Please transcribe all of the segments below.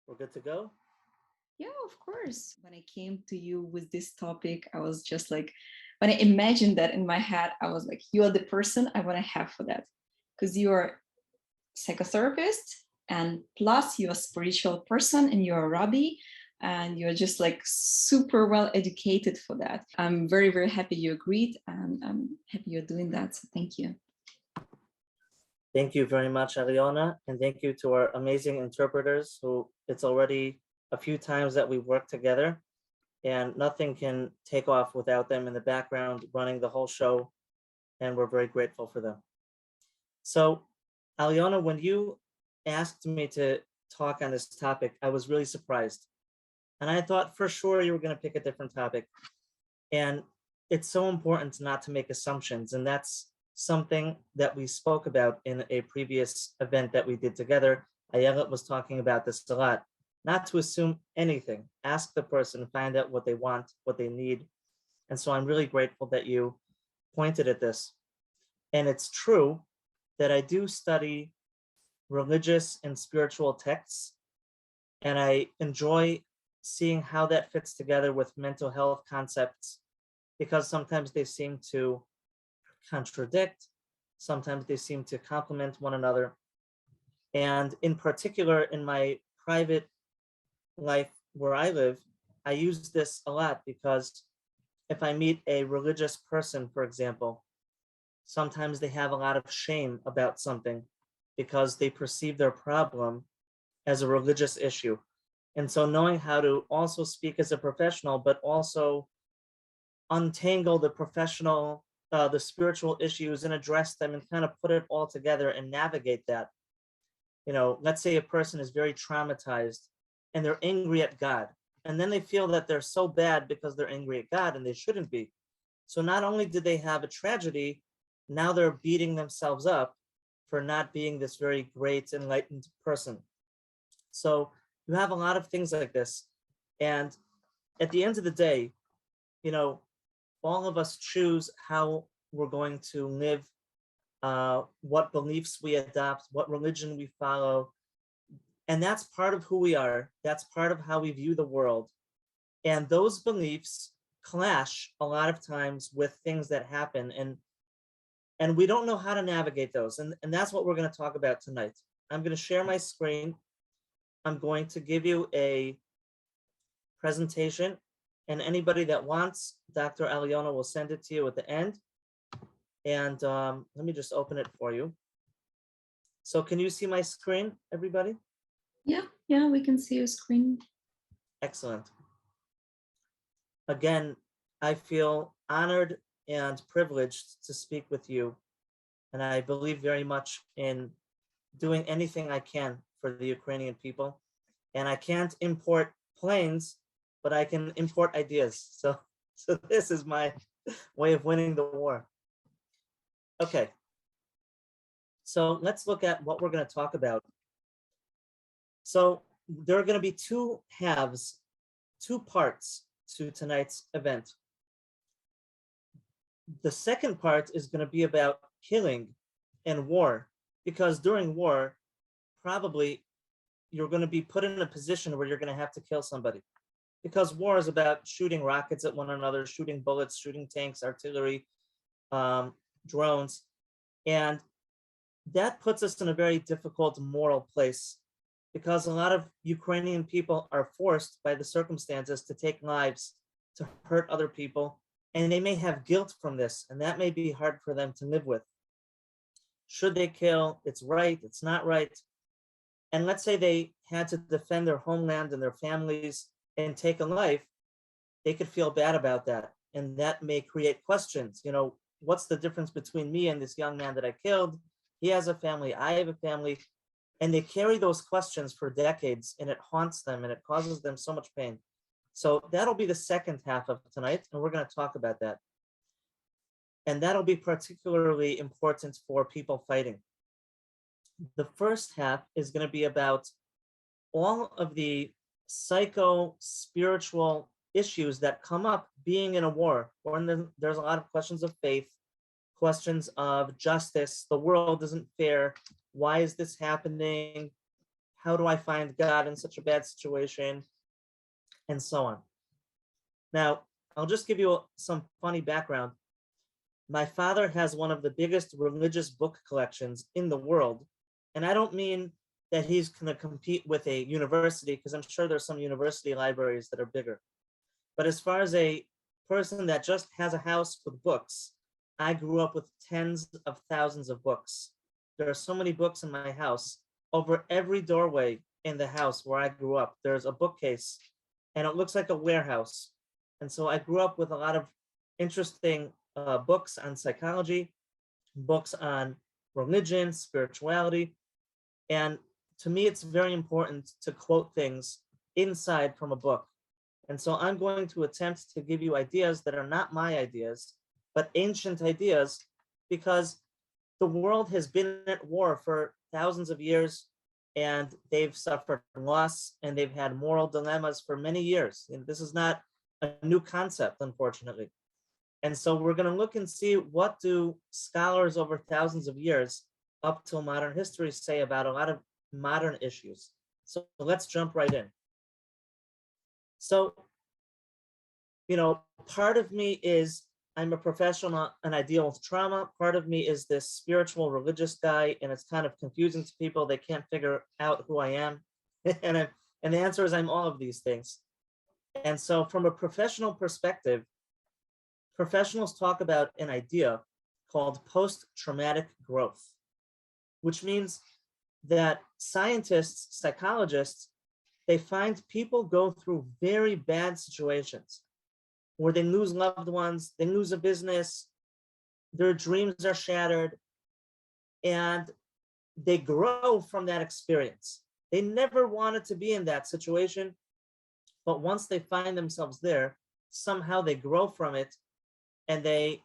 We're good to go? Yeah, of course. When I came to you with this topic, I was just like, when I imagined that in my head, I was like, you are the person I want to have for that. Because you are psychotherapist and plus you're a spiritual person and you're a rabbi and you're just like super well educated for that. I'm very, very happy you agreed and I'm happy you're doing that. So thank you. Thank you very much, Ariana, and thank you to our amazing interpreters who it's already a few times that we worked together and nothing can take off without them in the background running the whole show, and we're very grateful for them. So, Aliona, when you asked me to talk on this topic, I was really surprised. And I thought for sure you were going to pick a different topic. And it's so important not to make assumptions. And that's something that we spoke about in a previous event that we did together. Ayala was talking about this a lot. Not to assume anything. Ask the person, find out what they want, what they need. And so I'm really grateful that you pointed at this. And it's true that I do study religious and spiritual texts, and I enjoy seeing how that fits together with mental health concepts because sometimes they seem to contradict, sometimes they seem to complement one another. And in particular, in my private life where I live, I use this a lot because if I meet a religious person, for example, sometimes they have a lot of shame about something because they perceive their problem as a religious issue. And so knowing how to also speak as a professional, but also untangle the professional, the spiritual issues and address them and kind of put it all together and navigate that. You know, let's say a person is very traumatized and they're angry at God. And then they feel that they're so bad because they're angry at God and they shouldn't be. So not only did they have a tragedy, now they're beating themselves up for not being this very great, enlightened person. So you have a lot of things like this. And at the end of the day, you know, all of us choose how we're going to live, what beliefs we adopt, what religion we follow. And that's part of who we are. That's part of how we view the world. And those beliefs clash a lot of times with things that happen. And we don't know how to navigate those. And that's what we're going to talk about tonight. I'm going to share my screen. I'm going to give you a presentation, and anybody that wants, Dr. Aliona will send it to you at the end. And let me just open it for you. So can you see my screen, everybody? Yeah, we can see your screen. Excellent. Again, I feel honored and privileged to speak with you. And I believe very much in doing anything I can for the Ukrainian people. And I can't import planes, but I can import ideas. So this is my way of winning the war. Okay. So let's look at what we're going to talk about. So there are going to be two halves, two parts to tonight's event. The second part is going to be about killing and war, because during war, probably you're going to be put in a position where you're going to have to kill somebody, because war is about shooting rockets at one another, shooting bullets, shooting tanks, artillery, drones. And that puts us in a very difficult moral place, because a lot of Ukrainian people are forced by the circumstances to take lives, to hurt other people, and they may have guilt from this, and that may be hard for them to live with. Should they kill? It's right, it's not right. And let's say they had to defend their homeland and their families and take a life, they could feel bad about that. And that may create questions. You know, what's the difference between me and this young man that I killed? He has a family, I have a family. And they carry those questions for decades, and it haunts them and it causes them so much pain. So that'll be the second half of tonight, and we're going to talk about that. And that'll be particularly important for people fighting. The first half is going to be about all of the psycho-spiritual issues that come up being in a war, when there's a lot of questions of faith, questions of justice. The world isn't fair. Why is this happening? how do I find God in such a bad situation, and so on. Now, I'll just give you some funny background. My father has one of the biggest religious book collections in the world. And I don't mean that he's going to compete with a university, because I'm sure there's some university libraries that are bigger. But as far as a person that just has a house with books, I grew up with tens of thousands of books. There are so many books in my house. Over every doorway in the house where I grew up, there's a bookcase, and it looks like a warehouse. And so I grew up with a lot of interesting books on psychology, books on religion, spirituality. And to me, it's very important to quote things inside from a book. And so I'm going to attempt to give you ideas that are not my ideas, but ancient ideas, because the world has been at war for thousands of years, and they've suffered loss, and they've had moral dilemmas for many years. And this is not a new concept, unfortunately. And so we're going to look and see, what do scholars over thousands of years up till modern history say about a lot of modern issues. So let's jump right in. So, part of me is, I'm a professional and I deal with trauma. Part of me is this spiritual religious guy, and it's kind of confusing to people. They can't figure out who I am. and the answer is, I'm all of these things. And so from a professional perspective, professionals talk about an idea called post-traumatic growth, which means that scientists, psychologists, they find people go through very bad situations where they lose loved ones, they lose a business, their dreams are shattered, and they grow from that experience. They never wanted to be in that situation, but once they find themselves there, somehow they grow from it, and they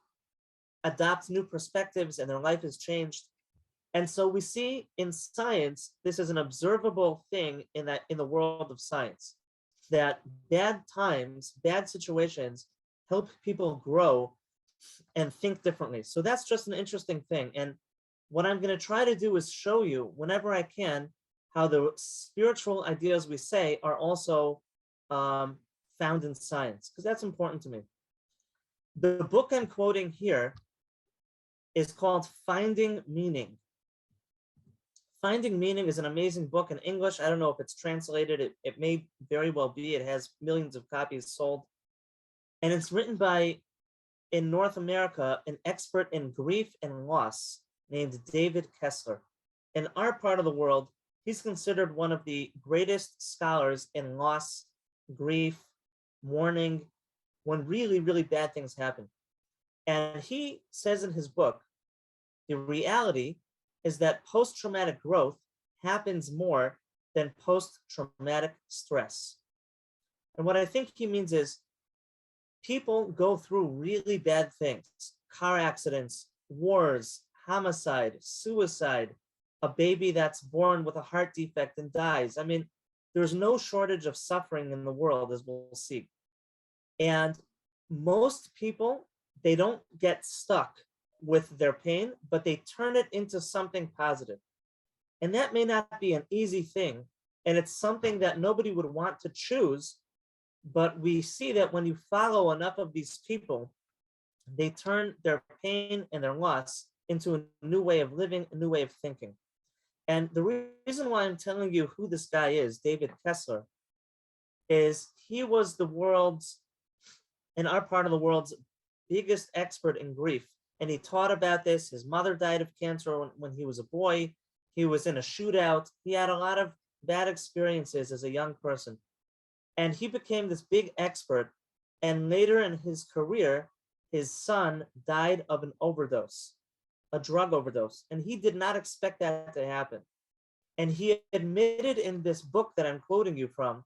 adopt new perspectives, and their life is changed. And so we see in science, this is an observable thing in the world of science, that bad times, bad situations help people grow and think differently. So that's just an interesting thing. And what I'm going to try to do is show you, whenever I can, how the spiritual ideas we say are also found in science, because that's important to me. The book I'm quoting here is called Finding Meaning. Finding Meaning is an amazing book in English. I don't know if it's translated. It may very well be. It has millions of copies sold. And it's written by, in North America, an expert in grief and loss named David Kessler. In our part of the world, he's considered one of the greatest scholars in loss, grief, mourning, when really, really bad things happen. And he says in his book, the reality is that post-traumatic growth happens more than post-traumatic stress. And what I think he means is, people go through really bad things: car accidents, wars, homicide, suicide, a baby that's born with a heart defect and dies. I mean, there's no shortage of suffering in the world, as we'll see. And most people, they don't get stuck with their pain, but they turn it into something positive. And that may not be an easy thing. And it's something that nobody would want to choose. But we see that when you follow enough of these people, they turn their pain and their loss into a new way of living, a new way of thinking. And the reason why I'm telling you who this guy is, David Kessler, is he was the world's, in our part of the world's, biggest expert in grief. And he taught about this. His mother died of cancer when he was a boy. He was in a shootout. He had a lot of bad experiences as a young person. And he became this big expert. And later in his career, his son died of an overdose, a drug overdose. And he did not expect that to happen. And he admitted in this book that I'm quoting you from,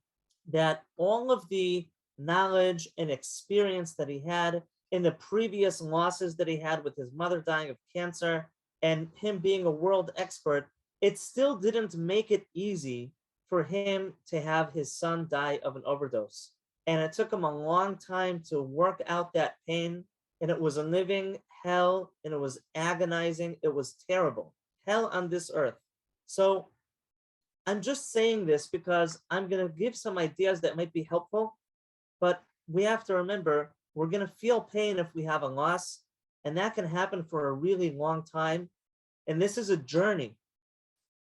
that all of the knowledge and experience that he had in the previous losses that he had, with his mother dying of cancer and him being a world expert, it still didn't make it easy for him to have his son die of an overdose. And it took him a long time to work out that pain. And it was a living hell, and it was agonizing. It was terrible. Hell on this earth. So I'm just saying this because I'm going to give some ideas that might be helpful, but we have to remember we're going to feel pain if we have a loss, and that can happen for a really long time. And this is a journey.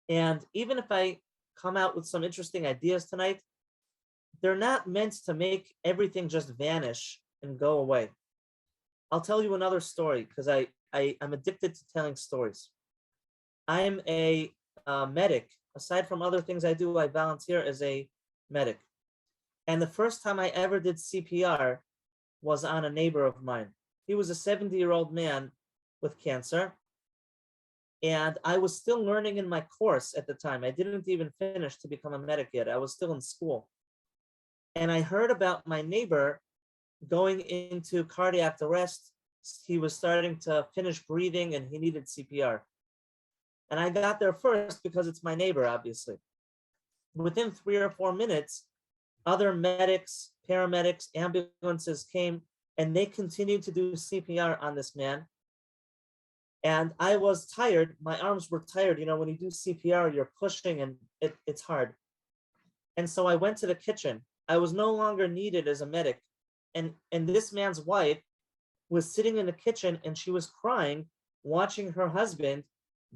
And even if I come out with some interesting ideas tonight, they're not meant to make everything just vanish and go away. I'll tell you another story because I'm addicted to telling stories. I'm a medic. Aside from other things I do, I volunteer as a medic. And the first time I ever did CPR was on a neighbor of mine. He was a 70-year-old man with cancer. And I was still learning in my course at the time. I didn't even finish to become a medic yet. I was still in school. And I heard about my neighbor going into cardiac arrest. He was starting to finish breathing and he needed CPR. And I got there first because it's my neighbor, obviously. Within 3 or 4 minutes, other medics, paramedics, ambulances came and they continued to do CPR on this man. And I was tired. My arms were tired. You know, when you do CPR, you're pushing and it's hard. And so I went to the kitchen. I was no longer needed as a medic. And this man's wife was sitting in the kitchen and she was crying, watching her husband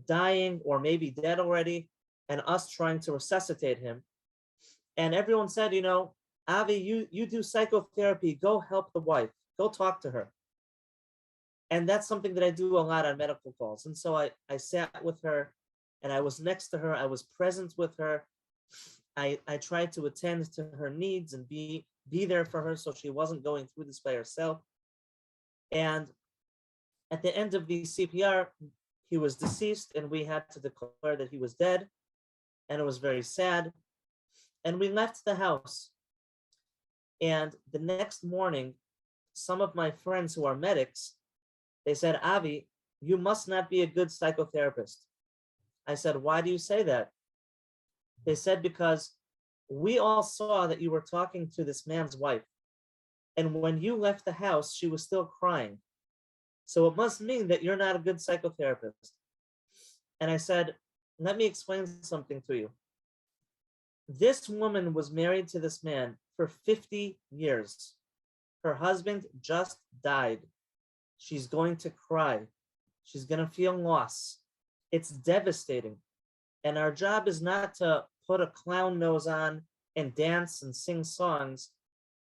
dying or maybe dead already, and us trying to resuscitate him. And everyone said, you know, Avi, you do psychotherapy, go help the wife, go talk to her. And that's something that I do a lot on medical calls. And so I sat with her and I was next to her. I was present with her. I tried to attend to her needs and be there for her so she wasn't going through this by herself. And at the end of the CPR, he was deceased and we had to declare that he was dead. And it was very sad. And we left the house. And the next morning, some of my friends who are medics, they said, Avi, you must not be a good psychotherapist. I said, why do you say that? They said, because we all saw that you were talking to this man's wife. And when you left the house, she was still crying. So it must mean that you're not a good psychotherapist. And I said, let me explain something to you. This woman was married to this man for 50 years. Her husband just died. She's going to cry. She's going to feel loss. It's devastating. And our job is not to put a clown nose on and dance and sing songs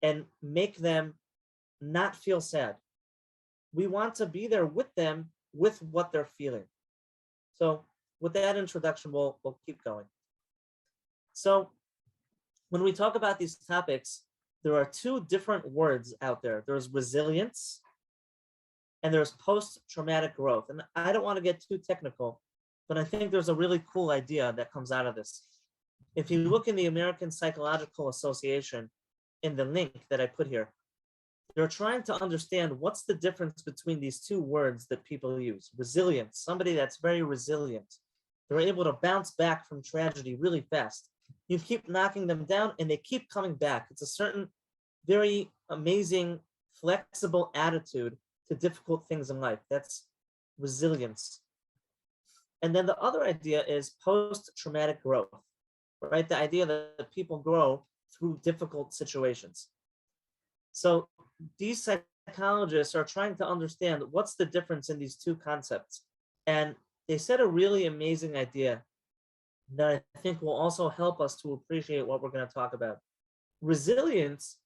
and make them not feel sad. We want to be there with them with what they're feeling. So with that introduction, we'll keep going. So when we talk about these topics, there are two different words out there. There's resilience and there's post-traumatic growth. And I don't want to get too technical, but I think there's a really cool idea that comes out of this. If you look in the American Psychological Association in the link that I put here, they're trying to understand what's the difference between these two words that people use. Resilience, somebody that's very resilient. They're able to bounce back from tragedy really fast. You keep knocking them down and they keep coming back. It's a certain very amazing, flexible attitude to difficult things in life. That's resilience. And then the other idea is post-traumatic growth, right? The idea that people grow through difficult situations. So these psychologists are trying to understand what's the difference in these two concepts. And they said a really amazing idea that I think will also help us to appreciate what we're going to talk about. Resilience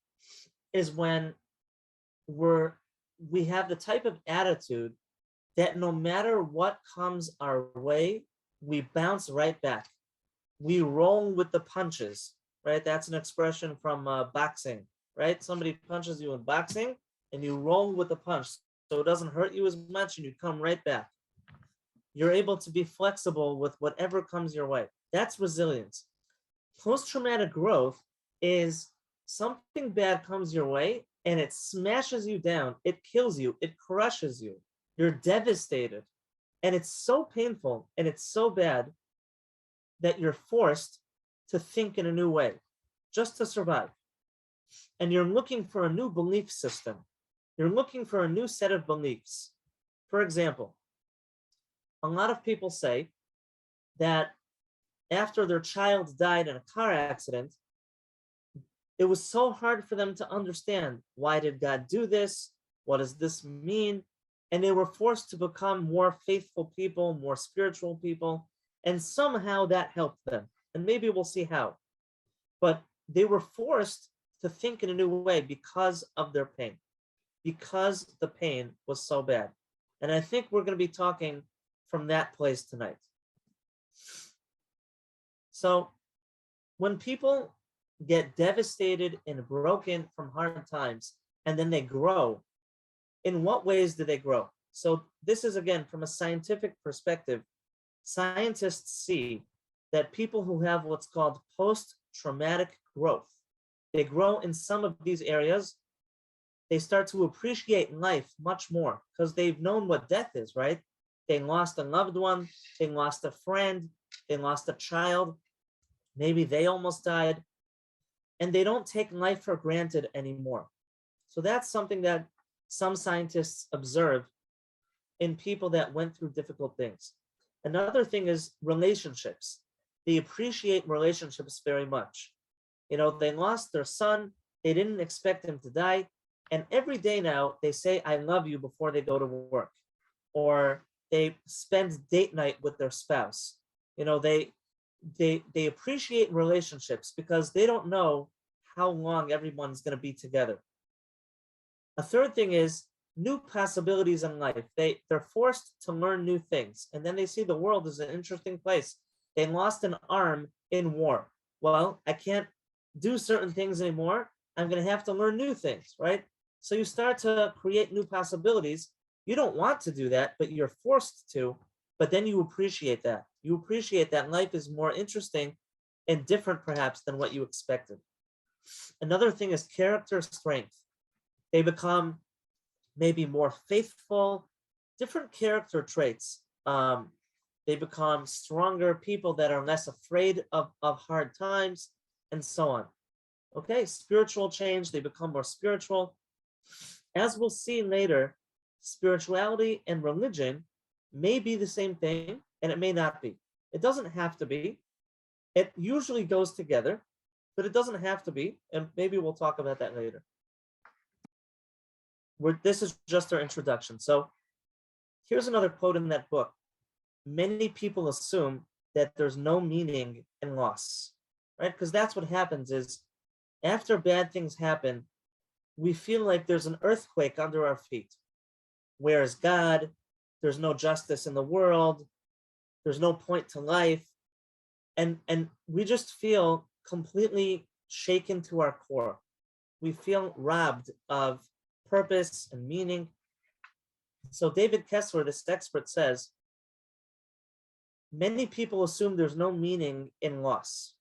is when we have the type of attitude that no matter what comes our way, we bounce right back. We roll with the punches, right? That's an expression from boxing, right? Somebody punches you in boxing and you roll with the punch so it doesn't hurt you as much and you come right back. You're able to be flexible with whatever comes your way. That's resilience. Post-traumatic growth is something bad comes your way and it smashes you down. It kills you. It crushes you. You're devastated. And it's so painful and it's so bad that you're forced to think in a new way just to survive. And you're looking for a new belief system. You're looking for a new set of beliefs. For example, a lot of people say that after their child died in a car accident, it was so hard for them to understand, why did God do this? What does this mean? And they were forced to become more faithful people, more spiritual people, and somehow that helped them. And maybe we'll see how. But they were forced to think in a new way because of their pain, because the pain was so bad. And I think we're going to be talking from that place tonight. So when people get devastated and broken from hard times, and then they grow, in what ways do they grow? So this is, again, from a scientific perspective. Scientists see that people who have what's called post-traumatic growth, they grow in some of these areas. They start to appreciate life much more because they've known what death is, right? They lost a loved one, they lost a friend, they lost a child, maybe they almost died, and they don't take life for granted anymore. So that's something that some scientists observe in people that went through difficult things. Another thing is relationships. They appreciate relationships very much. You know, they lost their son, they didn't expect him to die, and every day now they say, I love you before they go to work. Or they spend date night with their spouse. You know, they appreciate relationships because they don't know how long everyone's going to be together. A third thing is new possibilities in life. They're forced to learn new things, and then they see the world as an interesting place. They lost an arm in war. Well, I can't do certain things anymore. I'm going to have to learn new things, right? So you start to create new possibilities. You don't want to do that, but you're forced to. But then you appreciate that. You appreciate that life is more interesting and different, perhaps, than what you expected. Another thing is character strength. They become maybe more faithful, different character traits. They become stronger people that are less afraid of hard times, and so on. Okay, spiritual change, they become more spiritual. As we'll see later, spirituality and religion may be the same thing, and it may not be. It doesn't have to be. It usually goes together, but it doesn't have to be, and maybe we'll talk about that later. This is just our introduction. So here's another quote in that book. Many people assume that there's no meaning in loss, right? Because that's what happens is after bad things happen, we feel like there's an earthquake under our feet. Where is God? There's no justice in the world. There's no point to life. And we just feel completely shaken to our core. We feel robbed of purpose and meaning. So David Kessler, this expert, says, many people assume there's no meaning in loss.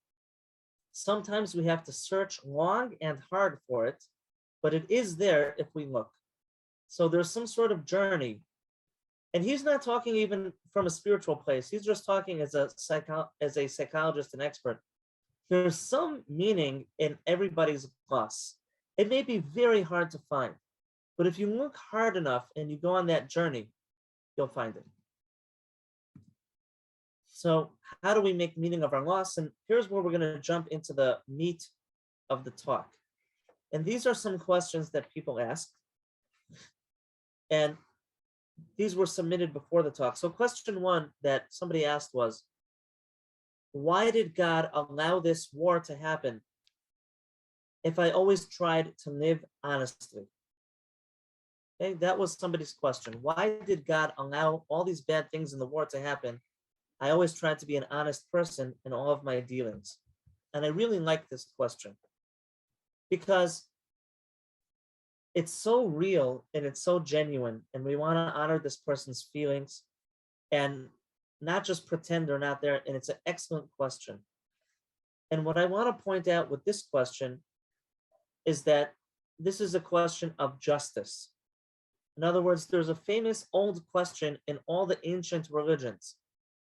Sometimes we have to search long and hard for it, but it is there if we look. So there's some sort of journey. And he's not talking even from a spiritual place. He's just talking as a psychologist and expert. There's some meaning in everybody's loss. It may be very hard to find, but if you look hard enough and you go on that journey, you'll find it. So how do we make meaning of our loss? And here's where we're going to jump into the meat of the talk. And these are some questions that people ask. And these were submitted before the talk. So question one that somebody asked was, why did God allow this war to happen if I always tried to live honestly? Okay, that was somebody's question. Why did God allow all these bad things in the war to happen? I always tried to be an honest person in all of my dealings. And I really like this question because it's so real and it's so genuine, and we want to honor this person's feelings and not just pretend they're not there. And it's an excellent question. And what I want to point out with this question is that this is a question of justice. In other words, there's a famous old question in all the ancient religions.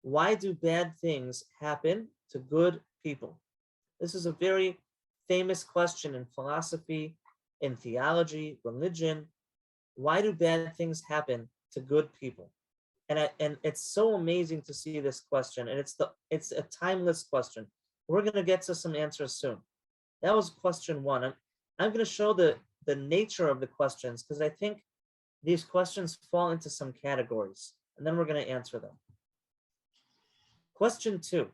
Why do bad things happen to good people? This is a very famous question in philosophy, in theology, religion. Why do bad things happen to good people? And it's so amazing to see this question, and it's a timeless question. We're going to get to some answers soon. That was question one. I'm going to show the nature of the questions, because I think these questions fall into some categories, and then we're going to answer them. Question two: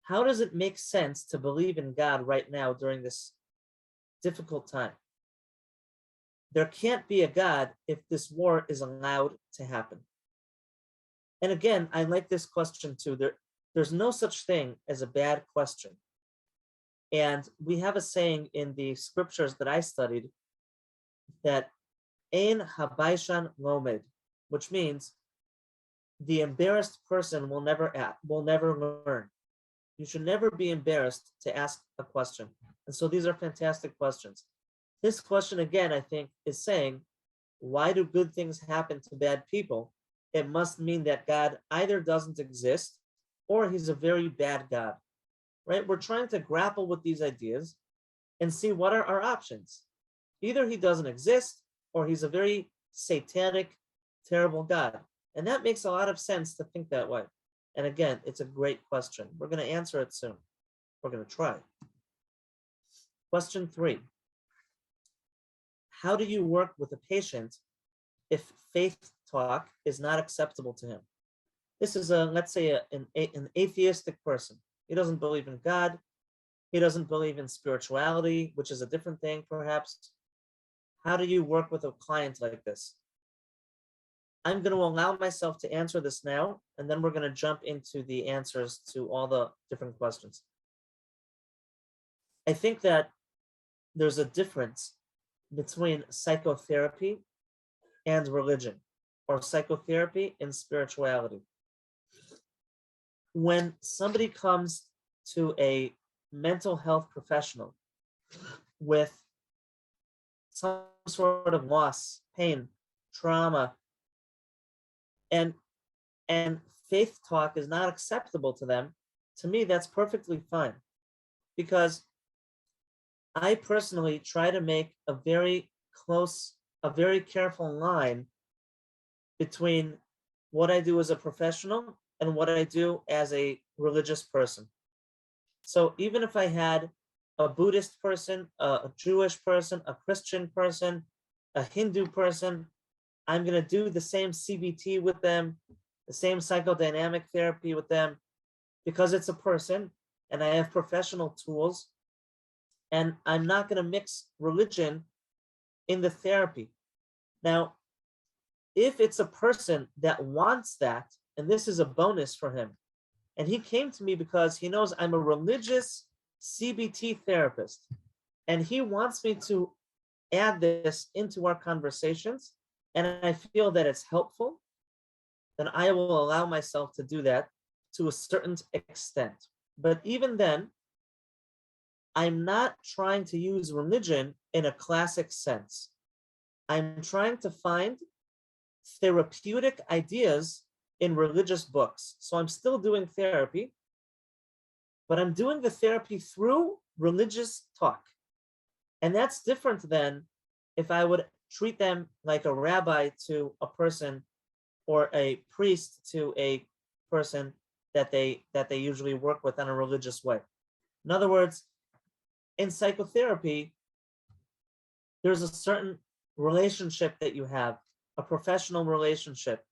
how does it make sense to believe in God right now during this difficult time? There can't be a God if this war is allowed to happen. And again, I like this question too. There's no such thing as a bad question. And we have a saying in the scriptures that I studied that Ein Habaishan Lomed, which means the embarrassed person will never learn. You should never be embarrassed to ask a question. And so these are fantastic questions. This question, again, I think, is saying, why do good things happen to bad people? It must mean that God either doesn't exist or he's a very bad God, right? We're trying to grapple with these ideas and see what are our options. Either he doesn't exist or he's a very satanic, terrible God. And that makes a lot of sense to think that way. And again, it's a great question. We're going to answer it soon. We're going to try. Question three: how do you work with a patient if faith talk is not acceptable to him? This is let's say an atheistic person. He doesn't believe in God. He doesn't believe in spirituality, which is a different thing, perhaps. How do you work with a client like this? I'm going to allow myself to answer this now, and then we're going to jump into the answers to all the different questions. I think that there's a difference between psychotherapy and religion, or psychotherapy and spirituality. When somebody comes to a mental health professional with some sort of loss, pain, trauma, and faith talk is not acceptable to them, to me, that's perfectly fine. Because I personally try to make a very careful line between what I do as a professional and what I do as a religious person. So even if I had a Buddhist person, a Jewish person, a Christian person, a Hindu person, I'm going to do the same CBT with them, the same psychodynamic therapy with them, because it's a person and I have professional tools, and I'm not going to mix religion in the therapy. Now, if it's a person that wants that, and this is a bonus for him, and he came to me because he knows I'm a religious CBT therapist, and he wants me to add this into our conversations, and I feel that it's helpful, then I will allow myself to do that to a certain extent. But even then, I'm not trying to use religion in a classic sense. I'm trying to find therapeutic ideas in religious books. So I'm still doing therapy, but I'm doing the therapy through religious talk. And that's different than if I would treat them like a rabbi to a person, or a priest to a person that they usually work with in a religious way. In other words, in psychotherapy, there's a certain relationship that you have, a professional relationship.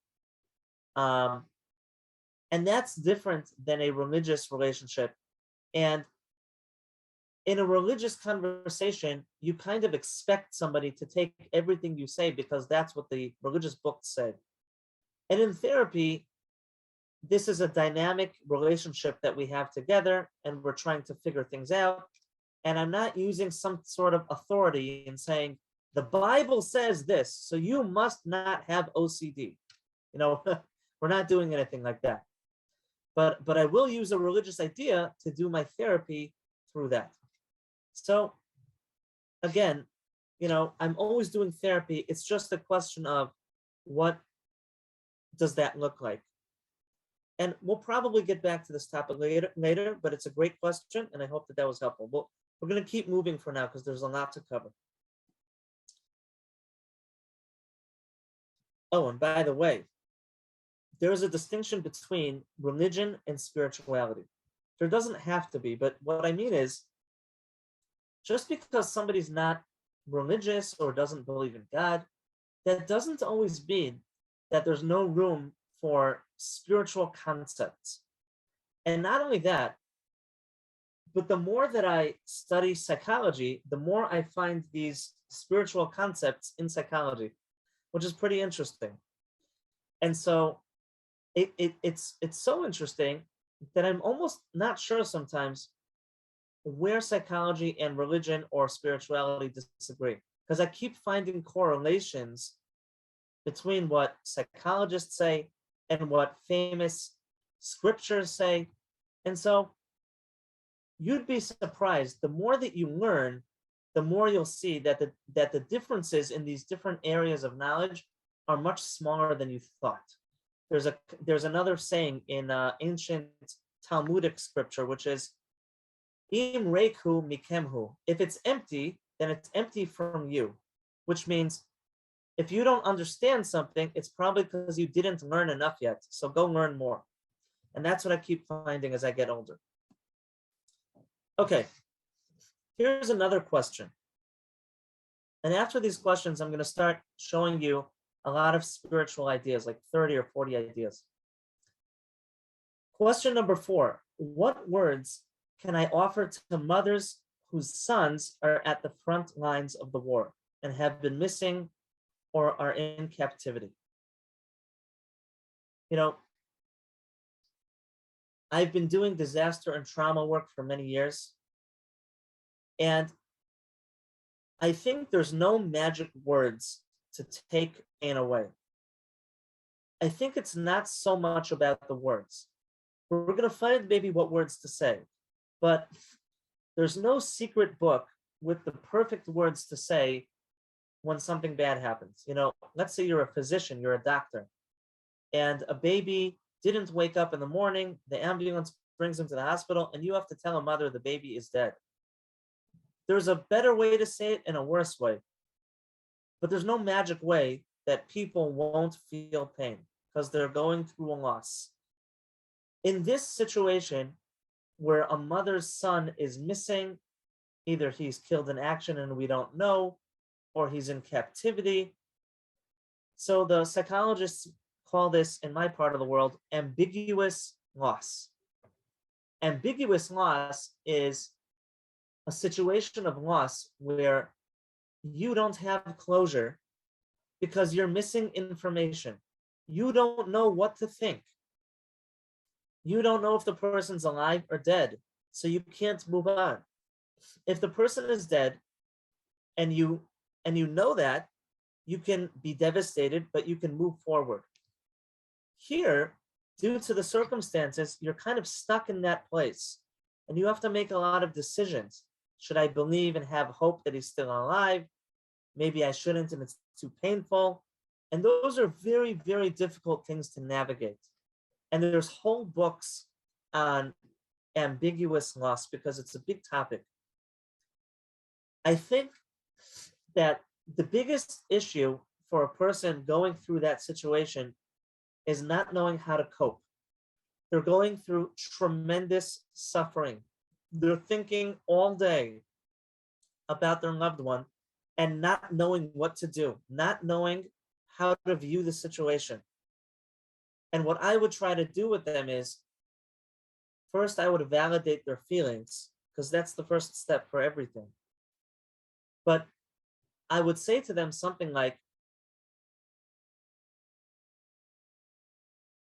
And that's different than a religious relationship. And in a religious conversation, you kind of expect somebody to take everything you say because that's what the religious books say. And in therapy, this is a dynamic relationship that we have together, and we're trying to figure things out. And I'm not using some sort of authority and saying, the Bible says this, so you must not have OCD. You know, we're not doing anything like that. But I will use a religious idea to do my therapy through that. So again, you know, I'm always doing therapy. It's just a question of what does that look like? And we'll probably get back to this topic later, but it's a great question, and I hope that was helpful. We're going to keep moving for now because there's a lot to cover. Oh, and by the way, there's a distinction between religion and spirituality. There doesn't have to be, but what I mean is, just because somebody's not religious or doesn't believe in God, that doesn't always mean that there's no room for spiritual concepts. And not only that, but the more that I study psychology, the more I find these spiritual concepts in psychology, which is pretty interesting. And so it's so interesting that I'm almost not sure sometimes where psychology and religion or spirituality disagree, because I keep finding correlations between what psychologists say and what famous scriptures say. And so you'd be surprised, the more that you learn, the more you'll see that the differences in these different areas of knowledge are much smaller than you thought. There's another saying in ancient Talmudic scripture, which is im reikhu mikemhu. If it's empty, then it's empty from you, which means if you don't understand something, it's probably because you didn't learn enough yet. So go learn more. And that's what I keep finding as I get older. Okay, here's another question. And after these questions, I'm going to start showing you a lot of spiritual ideas, like 30 or 40 ideas. Question number 4, what words can I offer to mothers whose sons are at the front lines of the war and have been missing or are in captivity? You know, I've been doing disaster and trauma work for many years, and I think there's no magic words to take pain away. I think it's not so much about the words. We're going to find maybe what words to say, but there's no secret book with the perfect words to say when something bad happens. You know, let's say you're a physician, you're a doctor, and a baby didn't wake up in the morning, the ambulance brings him to the hospital, and you have to tell a mother the baby is dead. There's a better way to say it and a worse way, but there's no magic way that people won't feel pain because they're going through a loss. In this situation where a mother's son is missing, either he's killed in action and we don't know, or he's in captivity. So the psychologists call this, in my part of the world, ambiguous loss. Ambiguous loss is a situation of loss where you don't have closure because you're missing information. You don't know what to think. You don't know if the person's alive or dead, so you can't move on. If the person is dead and you know that, you can be devastated, but you can move forward. Here, due to the circumstances, you're kind of stuck in that place, and you have to make a lot of decisions. Should I believe and have hope that he's still alive? Maybe I shouldn't, and it's too painful. And those are very, very difficult things to navigate. And there's whole books on ambiguous loss because it's a big topic. I think that the biggest issue for a person going through that situation is not knowing how to cope. They're going through tremendous suffering. They're thinking all day about their loved one and not knowing what to do, not knowing how to view the situation. And what I would try to do with them is, first, I would validate their feelings, because that's the first step for everything. But I would say to them something like,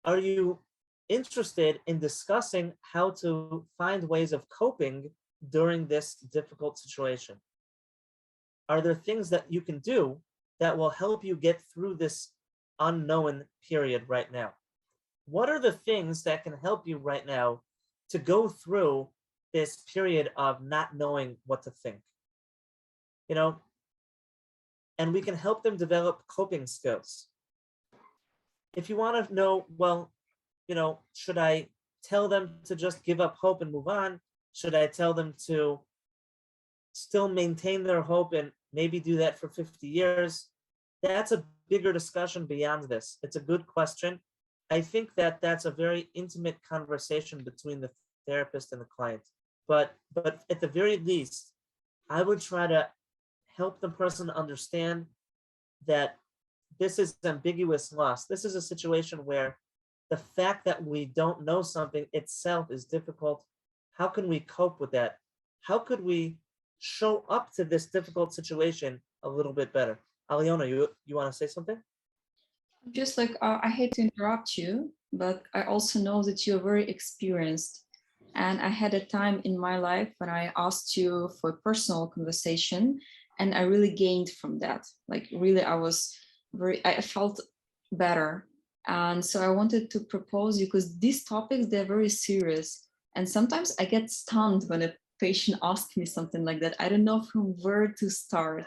are you interested in discussing how to find ways of coping during this difficult situation? Are there things that you can do that will help you get through this unknown period right now? What are the things that can help you right now to go through this period of not knowing what to think? You know, and we can help them develop coping skills. If you want to know, well, you know, should I tell them to just give up hope and move on? Should I tell them to still maintain their hope and maybe do that for 50 years? That's a bigger discussion beyond this. It's a good question. I think that that's a very intimate conversation between the therapist and the client. But at the very least, I would try to help the person understand that this is ambiguous loss. This is a situation where the fact that we don't know something itself is difficult. How can we cope with that? How could we show up to this difficult situation a little bit better? Aliona, you want to say something? Just like, I hate to interrupt you, but I also know that you're very experienced. And I had a time in my life when I asked you for a personal conversation, and I really gained from that. Like, really, I felt better. And so I wanted to propose you, because these topics, they're very serious. And sometimes I get stunned when a patient asks me something like that. I don't know from where to start,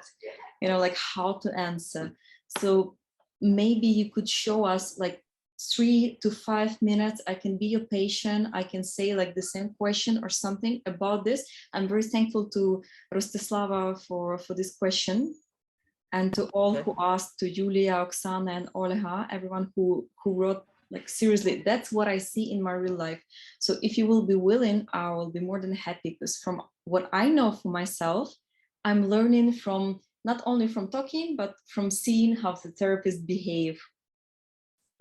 like how to answer. So maybe you could show us like 3 to 5 minutes. I can be your patient. I can say like the same question or something about this. I'm very thankful to Rostislava for this question, and to all who asked, to Julia, Oksana, and Olha, everyone who wrote. Like, seriously, that's what I see in my real life. So if you will be willing, I will be more than happy, because from what I know for myself, I'm learning from not only from talking, but from seeing how the therapists behave.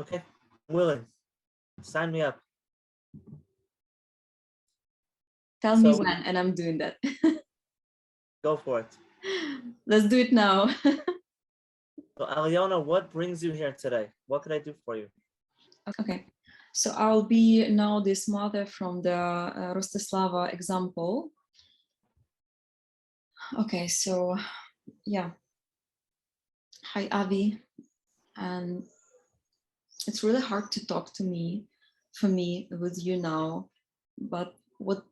Okay, I'm willing. Sign me up. Tell me when, and I'm doing that. Go for it. Let's do it now. So Aliona, what brings you here today? What could I do for you? Okay, so I'll be now this mother from the Rostislava example. Okay, so yeah. Hi, Avi. And it's really hard to talk to me, for me, with you now. But what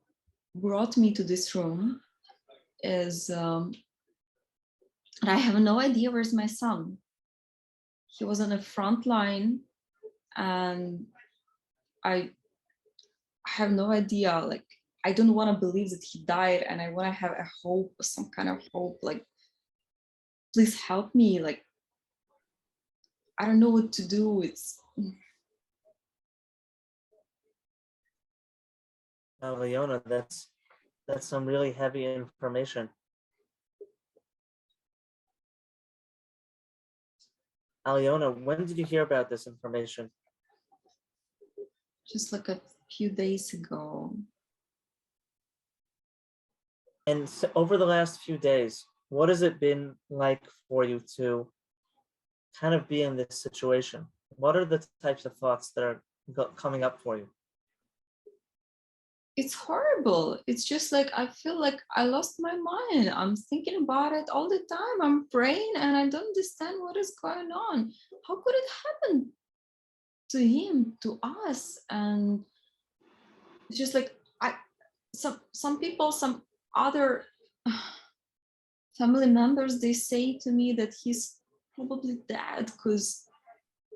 brought me to this room is I have no idea where's my son. He was on the front line, and I have no idea. Like, I don't want to believe that he died, and I want to have a hope, some kind of hope. Like, please help me. Like, I don't know what to do. It's Aliona, that's some really heavy information. Aliona, when did you hear about this information? just like a few days ago. And so over the last few days, what has it been like for you to kind of be in this situation? What are the types of thoughts that are coming up for you? It's horrible. It's just like, I feel like I lost my mind. I'm thinking about it all the time. I'm praying and I don't understand what is going on. How could it happen to him, to us? And it's just like, some people, some other family members, they say to me that he's probably dead, because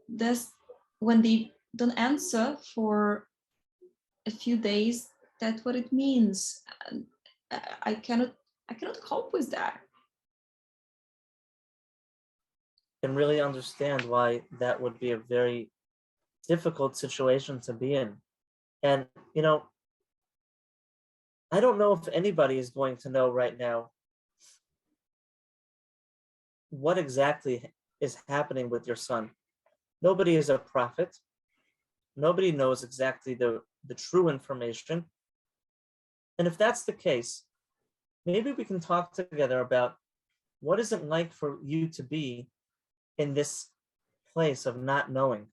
that's when they don't answer for a few days, that's what it means. And I cannot cope with that. I can really understand why that would be a very difficult situation to be in. And, I don't know if anybody is going to know right now what exactly is happening with your son. Nobody is a prophet. Nobody knows exactly the true information. And if that's the case, maybe we can talk together about what is it like for you to be in this place of not knowing.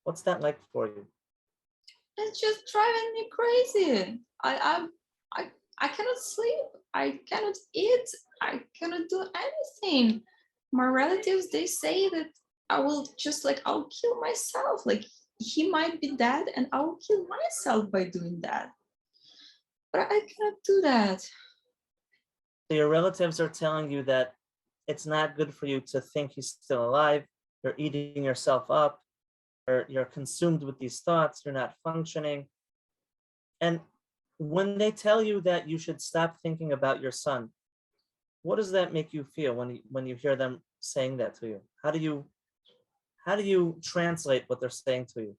What's that like for you? It's just driving me crazy. I cannot sleep. I cannot eat. I cannot do anything. My relatives, they say that I'll kill myself. Like, he might be dead and I will kill myself by doing that. But I cannot do that. So your relatives are telling you that it's not good for you to think he's still alive. You're eating yourself up. You're consumed with these thoughts. You're not functioning. And when they tell you that you should stop thinking about your son, what does that make you feel when you hear them saying that to you? How do you translate what they're saying to you?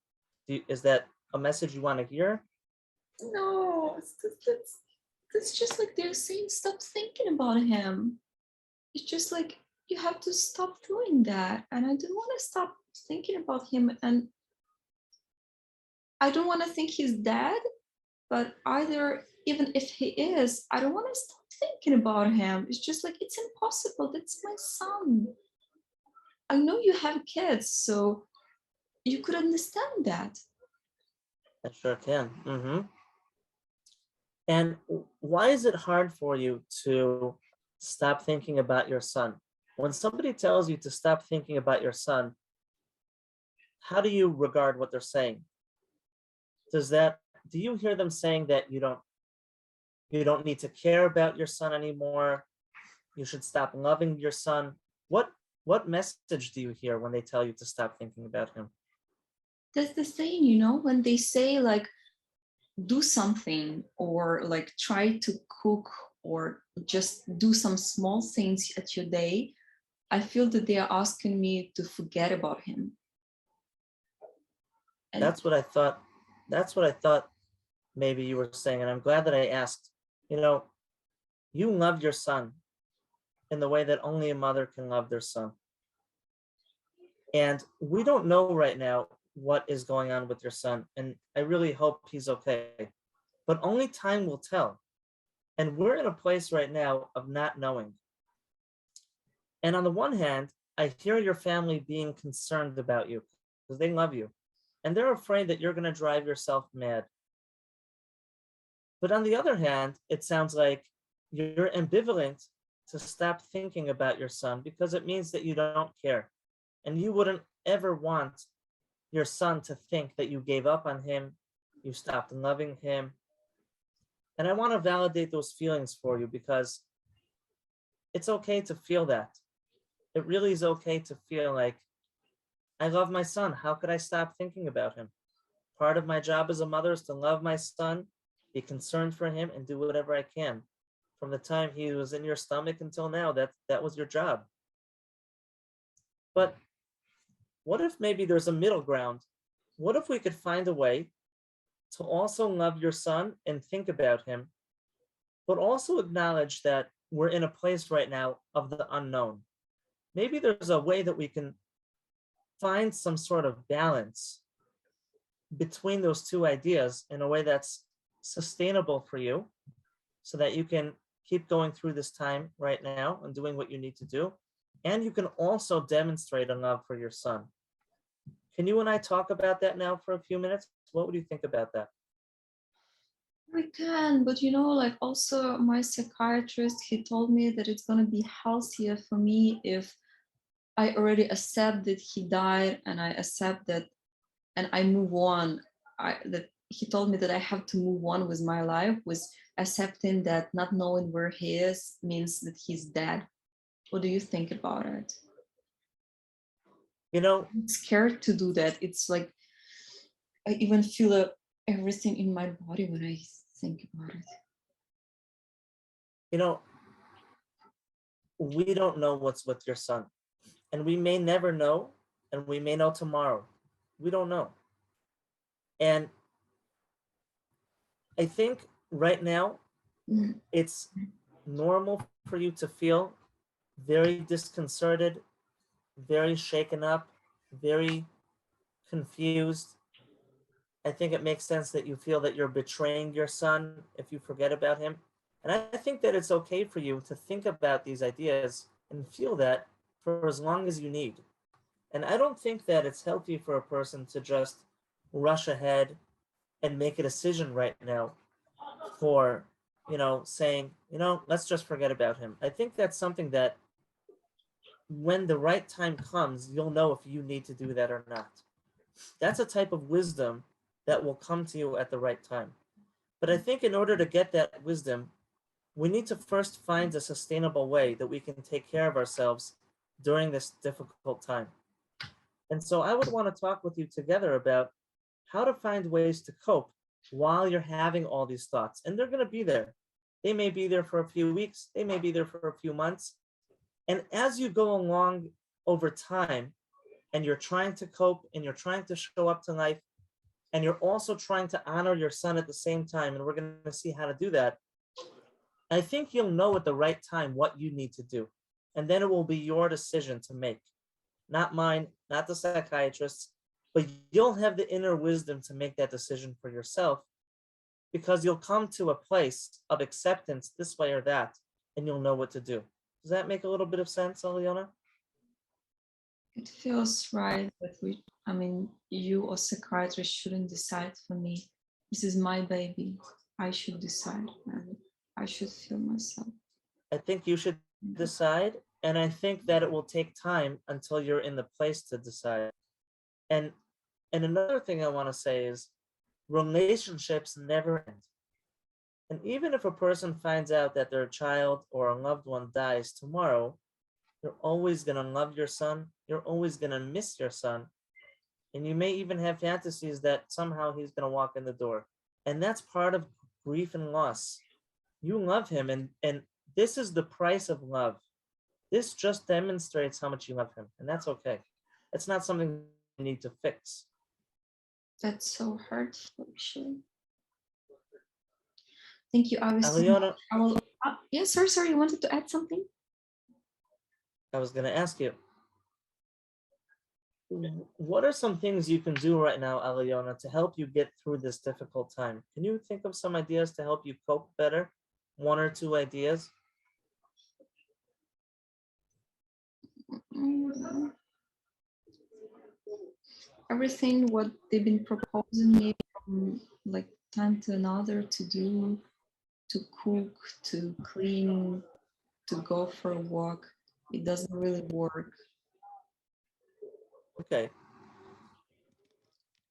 Is that a message you want to hear? No, that's just like they're saying stop thinking about him. It's just like you have to stop doing that. And I don't want to stop thinking about him. And I don't want to think he's dead, but either, even if he is, I don't want to stop thinking about him. It's just like, it's impossible. That's my son. I know you have kids, so you could understand that. I sure can. And why is it hard for you to stop thinking about your son? When somebody tells you to stop thinking about your son, how do you regard what they're saying? Do you hear them saying that you don't need to care about your son anymore? You should stop loving your son. What message do you hear when they tell you to stop thinking about him? That's the thing, when they say like, do something, or like try to cook, or just do some small things at your day, I feel that they are asking me to forget about him. And That's what I thought. That's what I thought maybe you were saying. And I'm glad that I asked. You love your son in the way that only a mother can love their son. And we don't know right now what is going on with your son. And I really hope he's okay. But only time will tell. And we're in a place right now of not knowing. And on the one hand, I hear your family being concerned about you because they love you. And they're afraid that you're going to drive yourself mad. But on the other hand, it sounds like you're ambivalent to stop thinking about your son because it means that you don't care. And you wouldn't ever want your son to think that you gave up on him, you stopped loving him. And I want to validate those feelings for you because it's okay to feel that. It really is okay to feel like, I love my son. How could I stop thinking about him? Part of my job as a mother is to love my son, be concerned for him, and do whatever I can. From the time he was in your stomach until now, that was your job. But what if maybe there's a middle ground? What if we could find a way to also love your son and think about him, but also acknowledge that we're in a place right now of the unknown? Maybe there's a way that we can find some sort of balance between those two ideas in a way that's sustainable for you so that you can keep going through this time right now and doing what you need to do. And you can also demonstrate a love for your son. Can you and I talk about that now for a few minutes? What would you think about that? we can, but like also my psychiatrist, he told me that it's going to be healthier for me if I already accept that he died, and I accept that, and I move on. That he told me that I have to move on with my life, with accepting that not knowing where he is means that he's dead. What do you think about it? I'm scared to do that. It's like I even feel everything in my body when I think about it. We don't know what's with your son, and we may never know, and we may know tomorrow. We don't know. And I think right now it's normal for you to feel very disconcerted, very shaken up, very confused. I think it makes sense that you feel that you're betraying your son if you forget about him. And I think that it's okay for you to think about these ideas and feel that for as long as you need. And I don't think that it's healthy for a person to just rush ahead and make a decision right now for, saying, let's just forget about him. I think that's something that when the right time comes, you'll know if you need to do that or not. That's a type of wisdom that will come to you at the right time. But I think in order to get that wisdom, we need to first find a sustainable way that we can take care of ourselves during this difficult time. And so I would want to talk with you together about how to find ways to cope while you're having all these thoughts. And they're going to be there. They may be there for a few weeks. They may be there for a few months. And as you go along over time and you're trying to cope and you're trying to show up to life, and you're also trying to honor your son at the same time, and we're going to see how to do that, I think you'll know at the right time what you need to do. And then it will be your decision to make, not mine, not the psychiatrist's, but you'll have the inner wisdom to make that decision for yourself, because you'll come to a place of acceptance this way or that, and you'll know what to do. Does that make a little bit of sense, Aliona? It feels right that you or psychiatrist shouldn't decide for me. This is my baby. I should decide, and I should feel myself. I think you should decide, and I think that it will take time until you're in the place to decide. And another thing I want to say is relationships never end. And even if a person finds out that their child or a loved one dies tomorrow, you're always going to love your son. You're always going to miss your son. And you may even have fantasies that somehow he's going to walk in the door. And that's part of grief and loss. You love him, and this is the price of love. This just demonstrates how much you love him, and that's okay. It's not something you need to fix. That's so hurtful, actually. Thank you, Aliona, sorry, you wanted to add something? I was going to ask you, what are some things you can do right now, Aliona, to help you get through this difficult time? Can you think of some ideas to help you cope better? One or two ideas? Everything what they've been proposing me from like time to another to do, to cook, to clean, to go for a walk, it doesn't really work. Okay.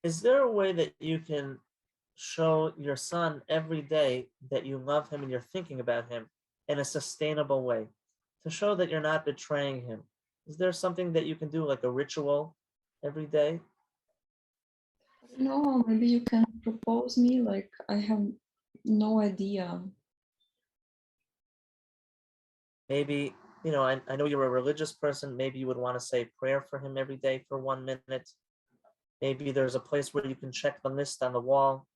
Is there a way that you can show your son every day that you love him and you're thinking about him in a sustainable way, to show that you're not betraying him? Is there something that you can do, like a ritual every day? No, maybe you can propose me, like I have no idea. Maybe, I know you're a religious person. Maybe you would want to say prayer for him every day for 1 minute. Maybe there's a place where you can check the list on the wall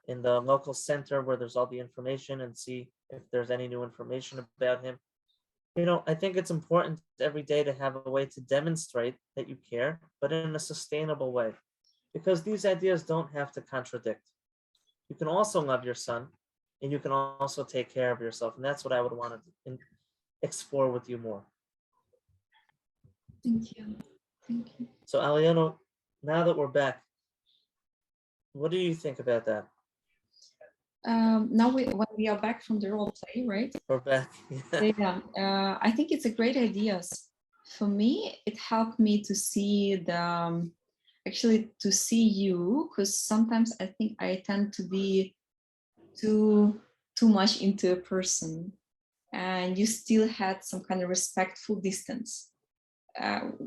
in the local center where there's all the information and see if there's any new information about him. I think it's important every day to have a way to demonstrate that you care, but in a sustainable way, because these ideas don't have to contradict. You can also love your son, and you can also take care of yourself. And that's what I would want to explore with you more. Thank you. Thank you. So, Aliona, now that we're back, what do you think about that? Now when we are back from the role play, right? We're back. Yeah, I think it's a great idea. For me, it helped me to see to see you, because sometimes I think I tend to be too much into a person, and you still had some kind of respectful distance,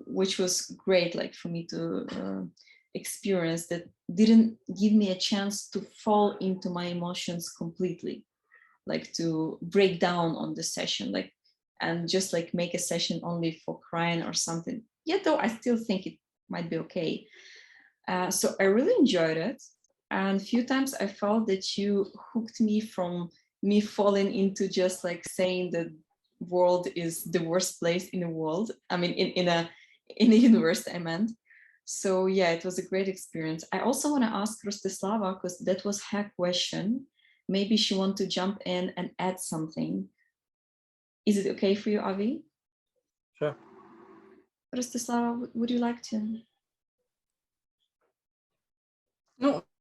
which was great, like for me to experience, that didn't give me a chance to fall into my emotions completely, like to break down on the session, like, and just like make a session only for crying or something. Yet though I still think it might be okay. So I really enjoyed it. And a few times I felt that you hooked me from me falling into just like saying that world is the worst place in the world. I mean, in a universe, I meant. So yeah, it was a great experience. I also want to ask Rostislava, because that was her question. Maybe she wants to jump in and add something. Is it okay for you, Avi? Sure. Rostislava, would you like to?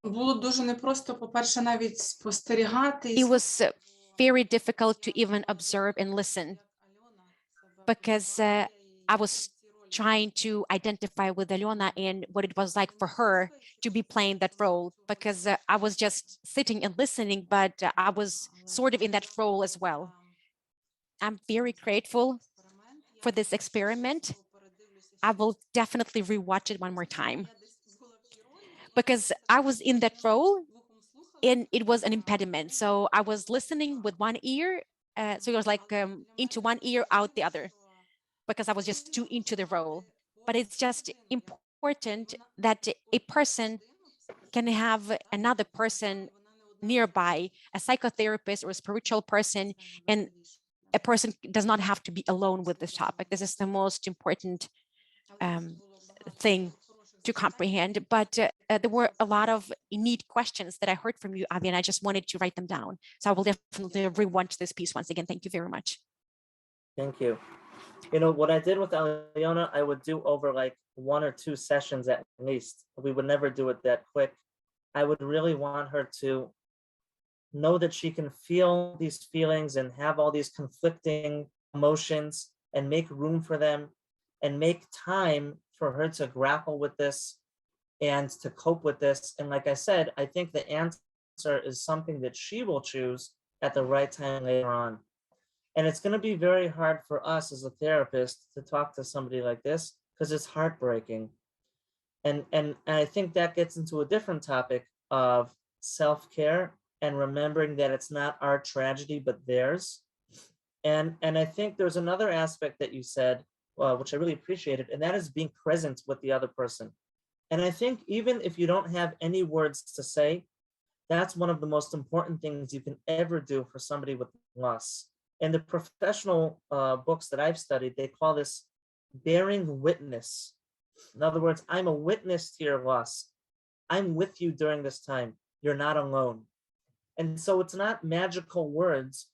Було дуже непросто, по-перше, навіть спостерігати. It was very difficult to even observe and listen, because I was trying to identify with Aliona and what it was like for her to be playing that role, because I was just sitting and listening, but I was sort of in that role as well. I'm very grateful for this experiment. I will definitely rewatch it one more time, because I was in that role and it was an impediment. So I was listening with one ear. So it was like into one ear, out the other, because I was just too into the role. But it's just important that a person can have another person nearby, a psychotherapist or a spiritual person, and a person does not have to be alone with this topic. This is the most important thing to comprehend. But there were a lot of neat questions that I heard from you, Avi, and I just wanted to write them down. So I will definitely rewatch this piece once again. Thank you very much. Thank you. You know, what I did with Aliona, I would do over like 1 or 2 sessions at least. We would never do it that quick. I would really want her to know that she can feel these feelings and have all these conflicting emotions and make room for them and make time for her to grapple with this and to cope with this. And like I said, I think the answer is something that she will choose at the right time later on. And it's going to be very hard for us as a therapist to talk to somebody like this because it's heartbreaking. And I think that gets into a different topic of self-care and remembering that it's not our tragedy, but theirs. And I think there's another aspect that you said, which I really appreciated, and that is being present with the other person. And I think even if you don't have any words to say, that's one of the most important things you can ever do for somebody with loss. In the professional books that I've studied, they call this bearing witness. In other words, I'm a witness to your loss. I'm with you during this time. You're not alone. And so it's not magical words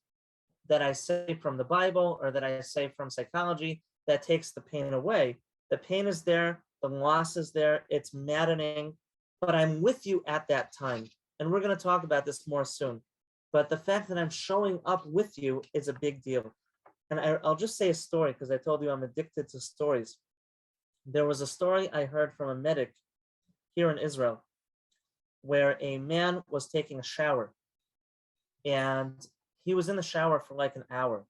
that I say from the Bible or that I say from psychology that takes the pain away. The pain is there, the loss is there, it's maddening, but I'm with you at that time. And we're going to talk about this more soon. But the fact that I'm showing up with you is a big deal. And I'll just say a story because I told you I'm addicted to stories. There was a story I heard from a medic here in Israel where a man was taking a shower and he was in the shower for like an hour.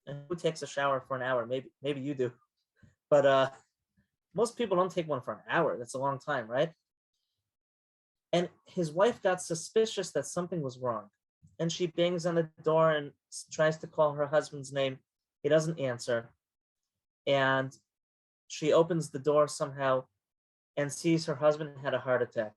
And who takes a shower for an hour? Maybe you do. But most people don't take one for an hour. That's a long time, right? And his wife got suspicious that something was wrong. And she bangs on the door and tries to call her husband's name. He doesn't answer. And she opens the door somehow and sees her husband had a heart attack.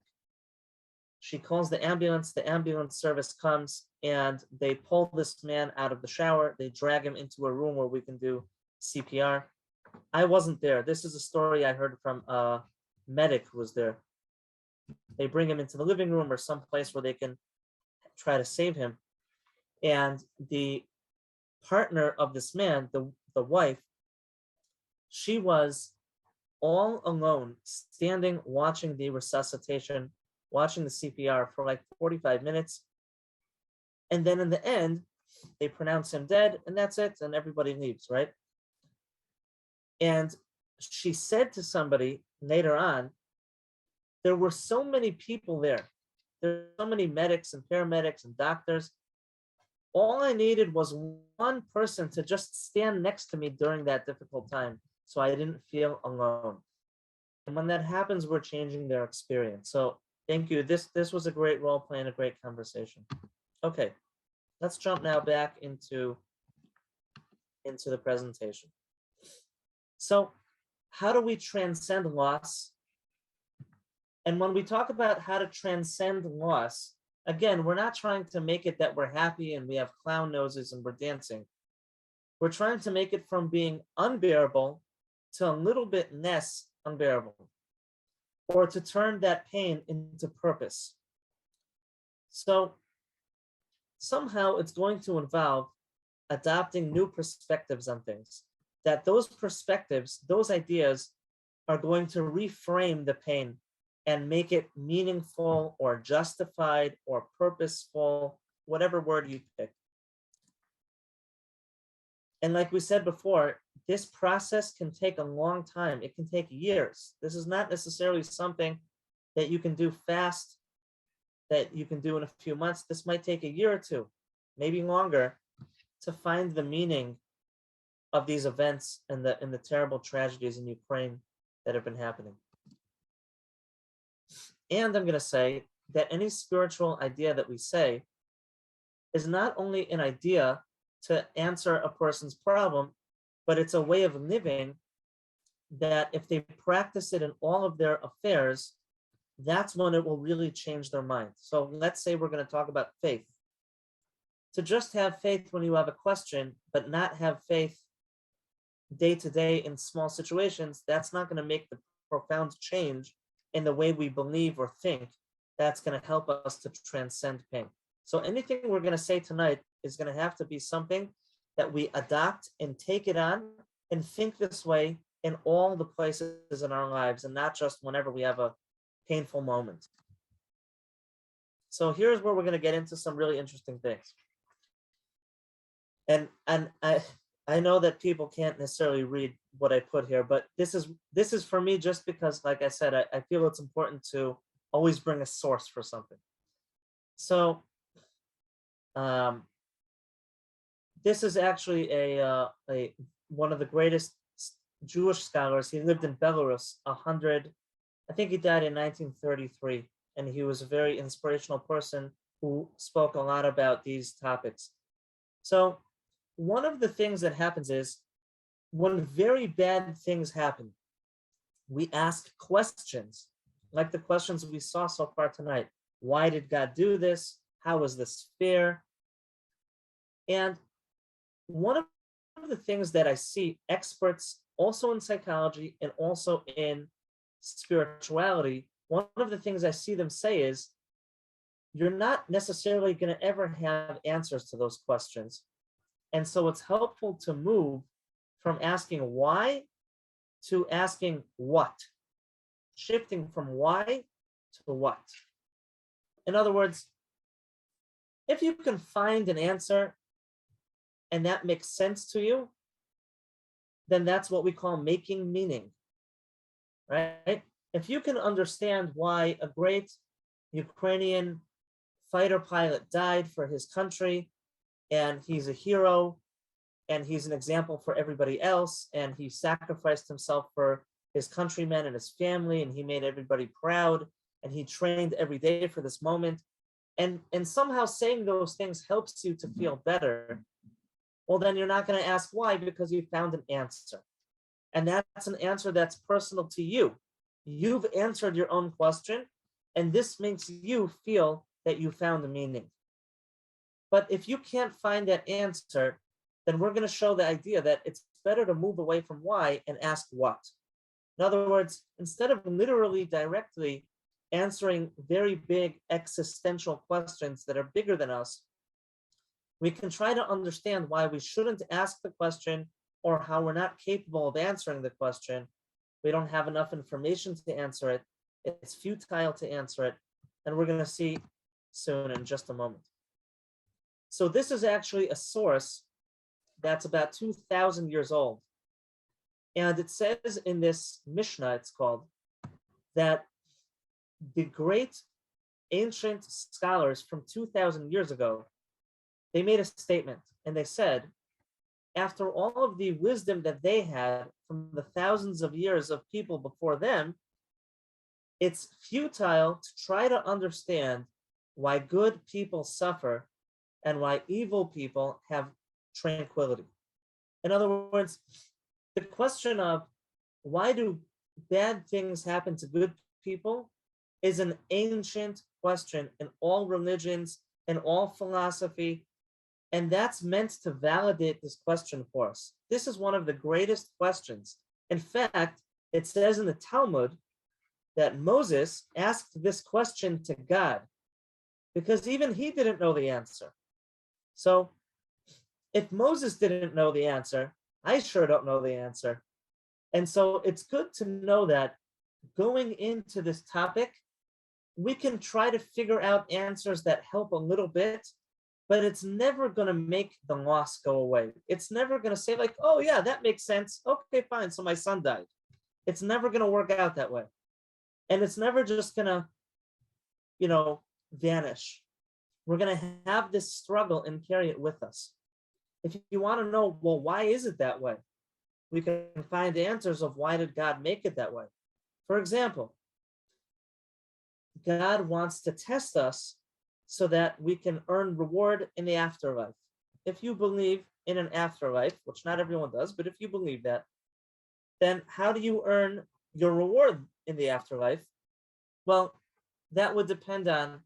She calls the ambulance service comes, and they pull this man out of the shower. They drag him into a room where we can do CPR. I wasn't there. This is a story I heard from a medic who was there. They bring him into the living room or someplace where they can try to save him. And the partner of this man, the wife, she was all alone, standing, watching the resuscitation, watching the CPR for like 45 minutes. And then in the end, they pronounce him dead, and that's it, and everybody leaves, right? And she said to somebody later on, there were so many people there. There were so many medics and paramedics and doctors. All I needed was one person to just stand next to me during that difficult time, so I didn't feel alone. And when that happens, we're changing their experience. So thank you. This was a great role play and a great conversation. Okay, let's jump now back into the presentation. So how do we transcend loss? And when we talk about how to transcend loss, again, we're not trying to make it that we're happy and we have clown noses and we're dancing. We're trying to make it from being unbearable to a little bit less unbearable, or to turn that pain into purpose. So somehow it's going to involve adopting new perspectives on things, that those perspectives, those ideas are going to reframe the pain and make it meaningful or justified or purposeful, whatever word you pick. And like we said before, this process can take a long time. It can take years. This is not necessarily something that you can do fast, that you can do in a few months. This might take a year or two, maybe longer, to find the meaning of these events and the terrible tragedies in Ukraine that have been happening. And I'm going to say that any spiritual idea that we say is not only an idea to answer a person's problem, but it's a way of living that if they practice it in all of their affairs, that's when it will really change their mind. So let's say we're going to talk about faith. To just have faith when you have a question, but not have faith day to day in small situations, that's not going to make the profound change in the way we believe or think. That's going to help us to transcend pain. So anything we're going to say tonight is going to have to be something that we adopt and take it on and think this way in all the places in our lives, and not just whenever we have a painful moment. So here's where we're going to get into some really interesting things. And I know that people can't necessarily read what I put here, but this is for me just because, like I said, I feel it's important to always bring a source for something. So this is actually a one of the greatest Jewish scholars. He lived in Belarus I think he died in 1933, and he was a very inspirational person who spoke a lot about these topics. So one of the things that happens is when very bad things happen, we ask questions, like the questions we saw so far tonight. Why did God do this? How is this fair? And one of the things that I see experts also in psychology and also in spirituality, one of the things I see them say is, you're not necessarily going to ever have answers to those questions. And so it's helpful to move from asking why to asking what, shifting from why to what. In other words, if you can find an answer and that makes sense to you, then that's what we call making meaning, right? If you can understand why a great Ukrainian fighter pilot died for his country, and he's a hero, and he's an example for everybody else, and he sacrificed himself for his countrymen and his family, and he made everybody proud, and he trained every day for this moment, and somehow saying those things helps you to feel better, well, then you're not going to ask why, because you found an answer. And that's an answer that's personal to you. You've answered your own question, and this makes you feel that you found a meaning. But if you can't find that answer, then we're going to show the idea that it's better to move away from why and ask what. In other words, instead of literally directly answering very big existential questions that are bigger than us, we can try to understand why we shouldn't ask the question, or how we're not capable of answering the question. We don't have enough information to answer it. It's futile to answer it. And we're going to see soon in just a moment. So this is actually a source that's about 2,000 years old. And it says in this Mishnah, it's called, that the great ancient scholars from 2,000 years ago, they made a statement, and they said, after all of the wisdom that they had from the thousands of years of people before them, it's futile to try to understand why good people suffer and why evil people have tranquility. In other words, the question of why do bad things happen to good people is an ancient question in all religions and all philosophy, and that's meant to validate this question for us. This is one of the greatest questions. In fact, it says in the Talmud that Moses asked this question to God because even he didn't know the answer. So if Moses didn't know the answer, I sure don't know the answer. And so it's good to know that going into this topic, we can try to figure out answers that help a little bit, but it's never going to make the loss go away. It's never going to say like, oh yeah, that makes sense. Okay, fine. So my son died. It's never going to work out that way. And it's never just going to, vanish. We're going to have this struggle and carry it with us. If you want to know, well, why is it that way? We can find answers of why did God make it that way. For example, God wants to test us so that we can earn reward in the afterlife. If you believe in an afterlife, which not everyone does, but if you believe that, then how do you earn your reward in the afterlife? Well, that would depend on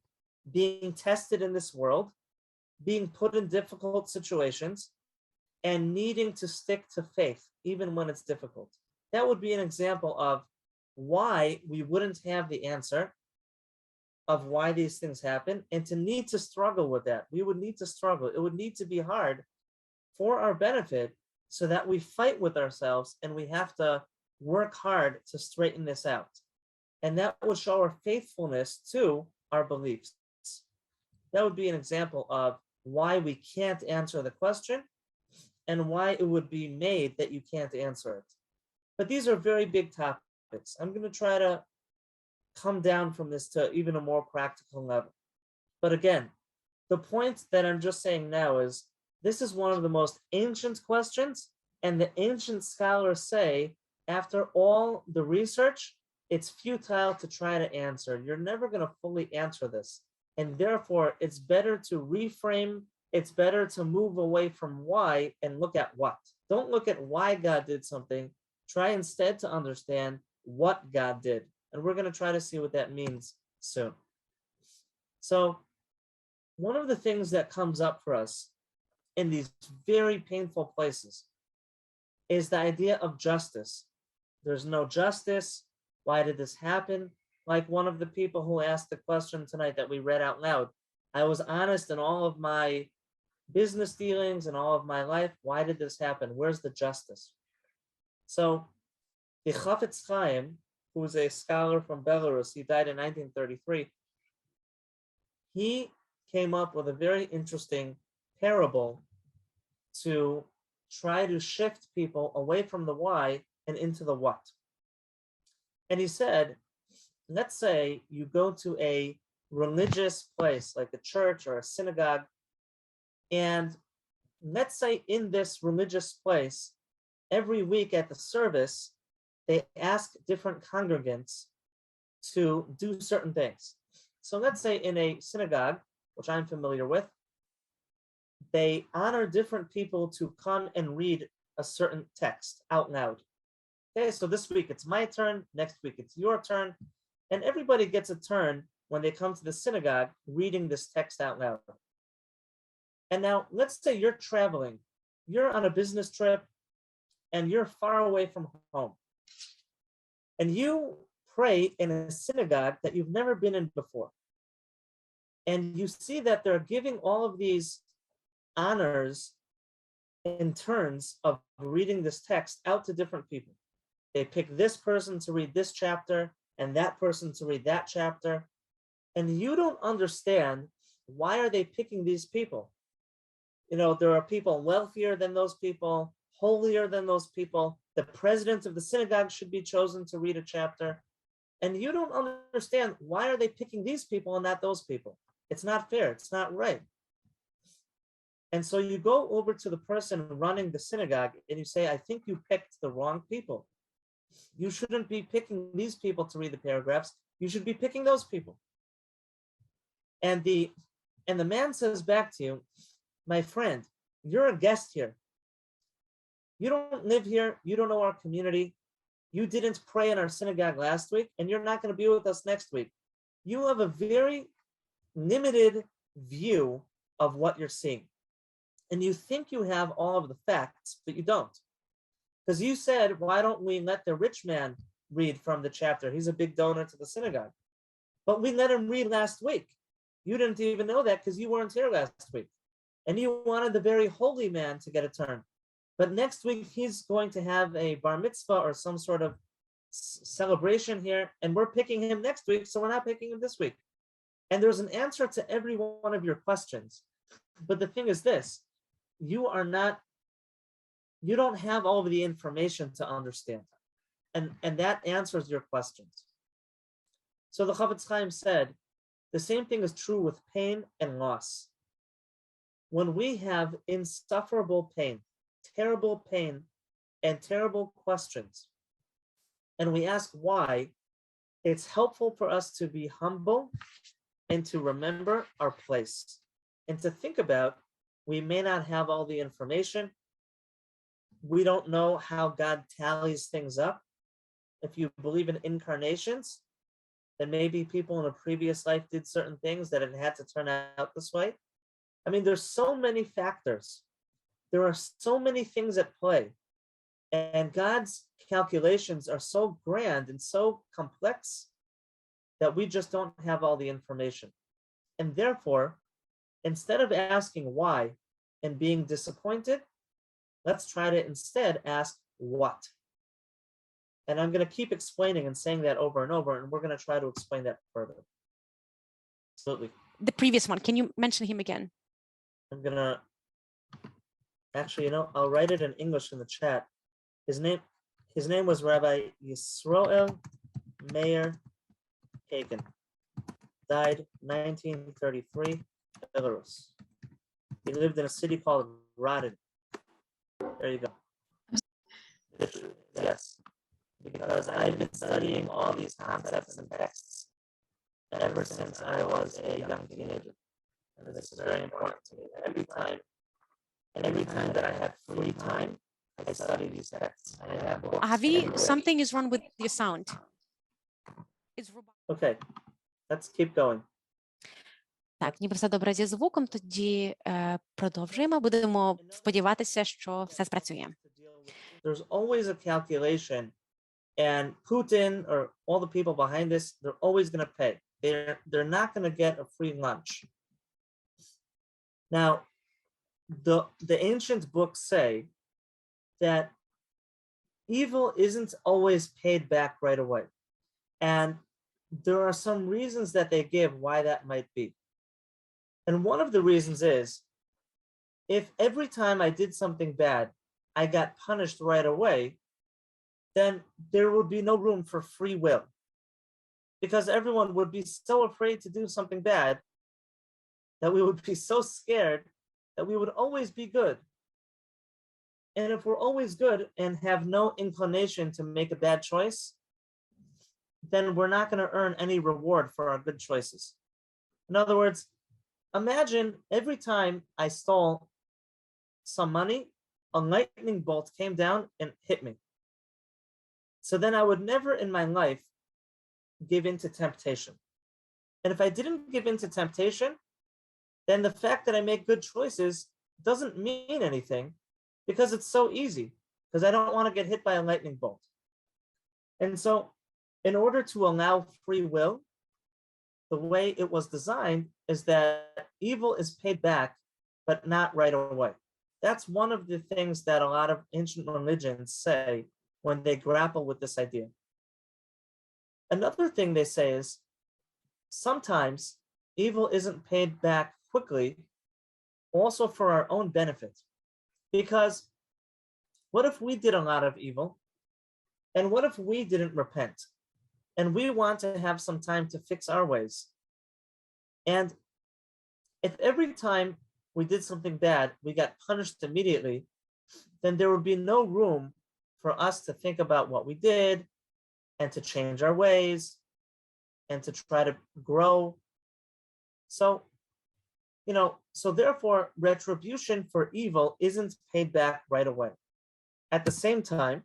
being tested in this world, being put in difficult situations, and needing to stick to faith, even when it's difficult. That would be an example of why we wouldn't have the answer of why these things happen, and to need to struggle with that. We would need to struggle. It would need to be hard for our benefit so that we fight with ourselves and we have to work hard to straighten this out. And that would show our faithfulness to our beliefs. That would be an example of why we can't answer the question and why it would be made that you can't answer it. But these are very big topics. I'm going to try to come down from this to even a more practical level. But again, the point that I'm just saying now is this is one of the most ancient questions, and the ancient scholars say after all the research, it's futile to try to answer. You're never going to fully answer this. And therefore, it's better to reframe. It's better to move away from why and look at what. Don't look at why God did something. Try instead to understand what God did. And we're going to try to see what that means soon. So one of the things that comes up for us in these very painful places is the idea of justice. There's no justice. Why did this happen? Like one of the people who asked the question tonight that we read out loud. I was honest in all of my business dealings and all of my life. Why did this happen? Where's the justice? So the Chafetz Chaim, who was a scholar from Belarus, he died in 1933. He came up with a very interesting parable to try to shift people away from the why and into the what. And he said, let's say you go to a religious place like a church or a synagogue, and let's say in this religious place, every week at the service, they ask different congregants to do certain things. So let's say in a synagogue, which I'm familiar with, they honor different people to come and read a certain text out loud. Okay, so this week it's my turn, next week it's your turn, and everybody gets a turn when they come to the synagogue reading this text out loud. And now let's say you're traveling, you're on a business trip, and you're far away from home. And you pray in a synagogue that you've never been in before. And you see that they're giving all of these honors in turns of reading this text out to different people. They pick this person to read this chapter and that person to read that chapter. And you don't understand, why are they picking these people? You know, there are people wealthier than those people, holier than those people. The president of the synagogue should be chosen to read a chapter. And you don't understand, why are they picking these people and not those people? It's not fair. It's not right. And so you go over to the person running the synagogue and you say, I think you picked the wrong people. You shouldn't be picking these people to read the paragraphs. You should be picking those people. And the man says back to you, my friend, you're a guest here. You don't live here. You don't know our community. You didn't pray in our synagogue last week, and you're not going to be with us next week. You have a very limited view of what you're seeing. And you think you have all of the facts, but you don't. Because you said, why don't we let the rich man read from the chapter? He's a big donor to the synagogue. But we let him read last week. You didn't even know that because you weren't here last week. And you wanted the very holy man to get a turn. But next week, he's going to have a bar mitzvah or some sort of celebration here. And we're picking him next week, so we're not picking him this week. And there's an answer to every one of your questions. But the thing is this, you don't have all of the information to understand. And that answers your questions. So the Chafetz Chaim said, the same thing is true with pain and loss. When we have insufferable pain, terrible pain, and terrible questions, and we ask why, it's helpful for us to be humble and to remember our place and to think about, we may not have all the information. We don't know how God tallies things up. If you believe in incarnations, that maybe people in a previous life did certain things that it had to turn out this way. I mean, there's so many factors. There are so many things at play. And God's calculations are so grand and so complex that we just don't have all the information. And therefore, instead of asking why and being disappointed, let's try to instead ask what. And I'm going to keep explaining and saying that over and over, and we're going to try to explain that further. Absolutely. The previous one, can you mention him again? I'm going to, actually, I'll write it in English in the chat. His name was Rabbi Yisroel Meir Kagan. Died 1933, Belarus. He lived in a city called Radin. There you go. Yes, because I've been studying all these concepts and texts ever since I was a young teenager. And this is very important to me. Every time that I have free time, I study these texts. I have books Avi, everywhere. something is wrong with your sound. It's Okay, let's keep going. Так, ніби все добре зі звуком, тоді продовжуємо. Будемо сподіватися, що все спрацює. There's always a calculation, and Putin or all the people behind this, they're always going to pay. They're not going to get a free lunch. Now, the ancient books say that evil isn't always paid back right away. And there are some reasons that they give why that might be. And one of the reasons is, if every time I did something bad, I got punished right away, then there would be no room for free will. Because everyone would be so afraid to do something bad that we would be so scared that we would always be good. And if we're always good and have no inclination to make a bad choice, then we're not going to earn any reward for our good choices. In other words, imagine every time I stole some money, a lightning bolt came down and hit me. So then I would never in my life give in to temptation. And if I didn't give in to temptation, then the fact that I make good choices doesn't mean anything because it's so easy, because I don't want to get hit by a lightning bolt. And so in order to allow free will, the way it was designed is that evil is paid back, but not right away. That's one of the things that a lot of ancient religions say when they grapple with this idea. Another thing they say is sometimes evil isn't paid back quickly, also for our own benefit. Because what if we did a lot of evil? And what if we didn't repent? And we want to have some time to fix our ways. And if every time we did something bad, we got punished immediately, then there would be no room for us to think about what we did and to change our ways and to try to grow. So, so therefore, retribution for evil isn't paid back right away. At the same time,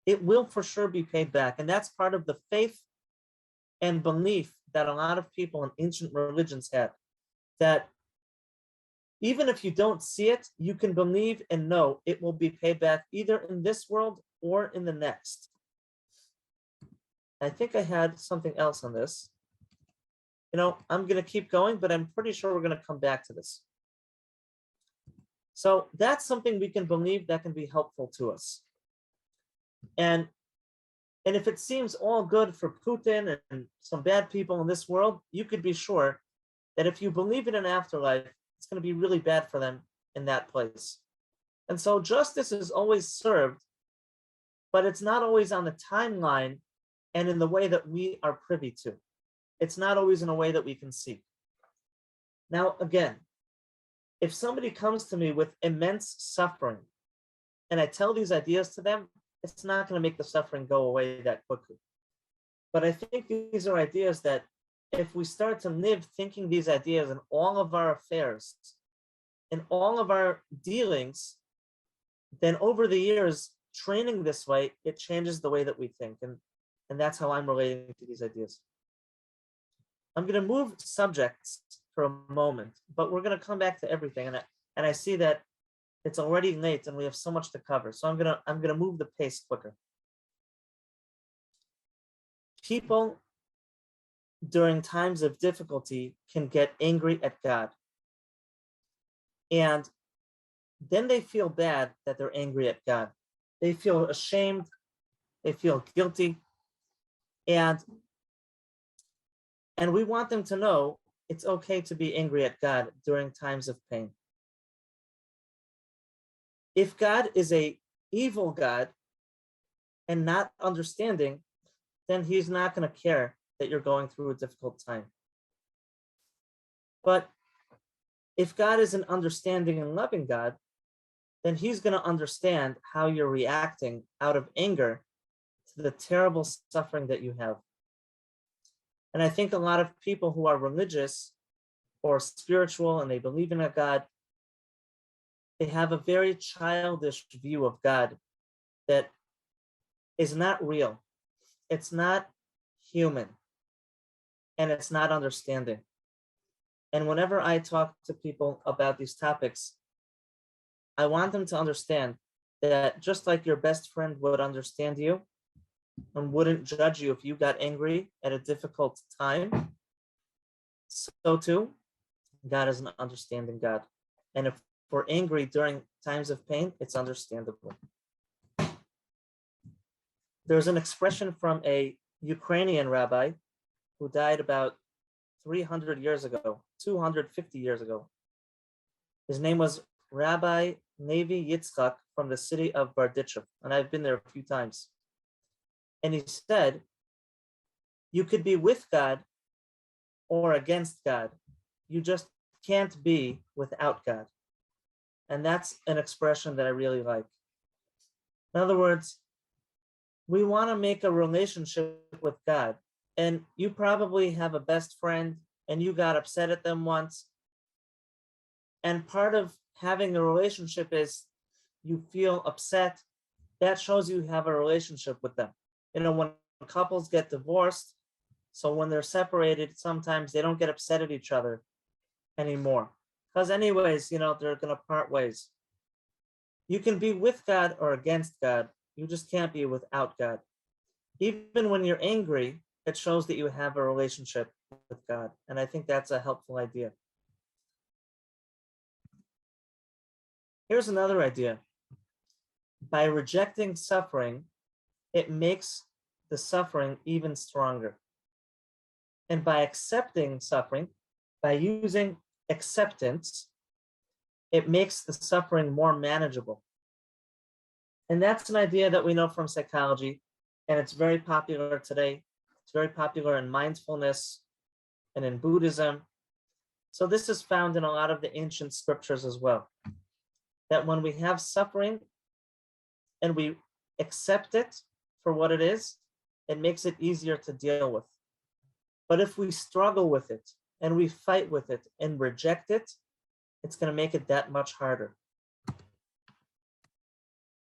it will for sure be paid back. And that's part of the faith and belief that a lot of people in ancient religions had, that even if you don't see it, you can believe and know it will be paid back either in this world or in the next. I think I had something else on this. I'm going to keep going, but I'm pretty sure we're going to come back to this. So that's something we can believe that can be helpful to us. And if it seems all good for Putin and some bad people in this world, you could be sure that if you believe in an afterlife, it's going to be really bad for them in that place. And so justice is always served, but it's not always on the timeline and in the way that we are privy to. It's not always in a way that we can see. Now, again, if somebody comes to me with immense suffering and I tell these ideas to them, it's not going to make the suffering go away that quickly. But I think these are ideas that if we start to live thinking these ideas in all of our affairs, in all of our dealings, then over the years, training this way, it changes the way that we think. And And that's how I'm relating to these ideas. I'm going to move subjects for a moment, but we're going to come back to everything. And I see that it's already late and we have so much to cover. So I'm going to move the pace quicker. People during times of difficulty can get angry at God. And then they feel bad that they're angry at God. They feel ashamed. They feel guilty. And we want them to know it's okay to be angry at God during times of pain. If God is an evil God and not understanding, then he's not going to care that you're going through a difficult time. But if God is an understanding and loving God, then he's going to understand how you're reacting out of anger to the terrible suffering that you have. And I think a lot of people who are religious or spiritual and they believe in a God, they have a very childish view of God that is not real. It's not human. And it's not understanding. And whenever I talk to people about these topics, I want them to understand that just like your best friend would understand you and wouldn't judge you if you got angry at a difficult time, so too, God is an understanding God. And if we're angry during times of pain, it's understandable. There's an expression from a Ukrainian rabbi who died about 300 years ago, 250 years ago. His name was Rabbi Nevi Yitzchak from the city of Bardichev, and I've been there a few times. And he said, you could be with God or against God. You just can't be without God. And that's an expression that I really like. In other words, we want to make a relationship with God. And you probably have a best friend and you got upset at them once. And part of having a relationship is you feel upset. That shows you have a relationship with them. You know, when couples get divorced, so when they're separated, sometimes they don't get upset at each other anymore. Because anyways, you know, they're going to part ways. You can be with God or against God. You just can't be without God. Even when you're angry, it shows that you have a relationship with God. And I think that's a helpful idea. Here's another idea. By rejecting suffering, it makes the suffering even stronger. And by accepting suffering, by using acceptance, it makes the suffering more manageable. And that's an idea that we know from psychology, and it's very popular today. It's very popular in mindfulness and in Buddhism. So this is found in a lot of the ancient scriptures as well. That when we have suffering and we accept it for what it is, it makes it easier to deal with. But if we struggle with it and we fight with it and reject it, it's going to make it that much harder.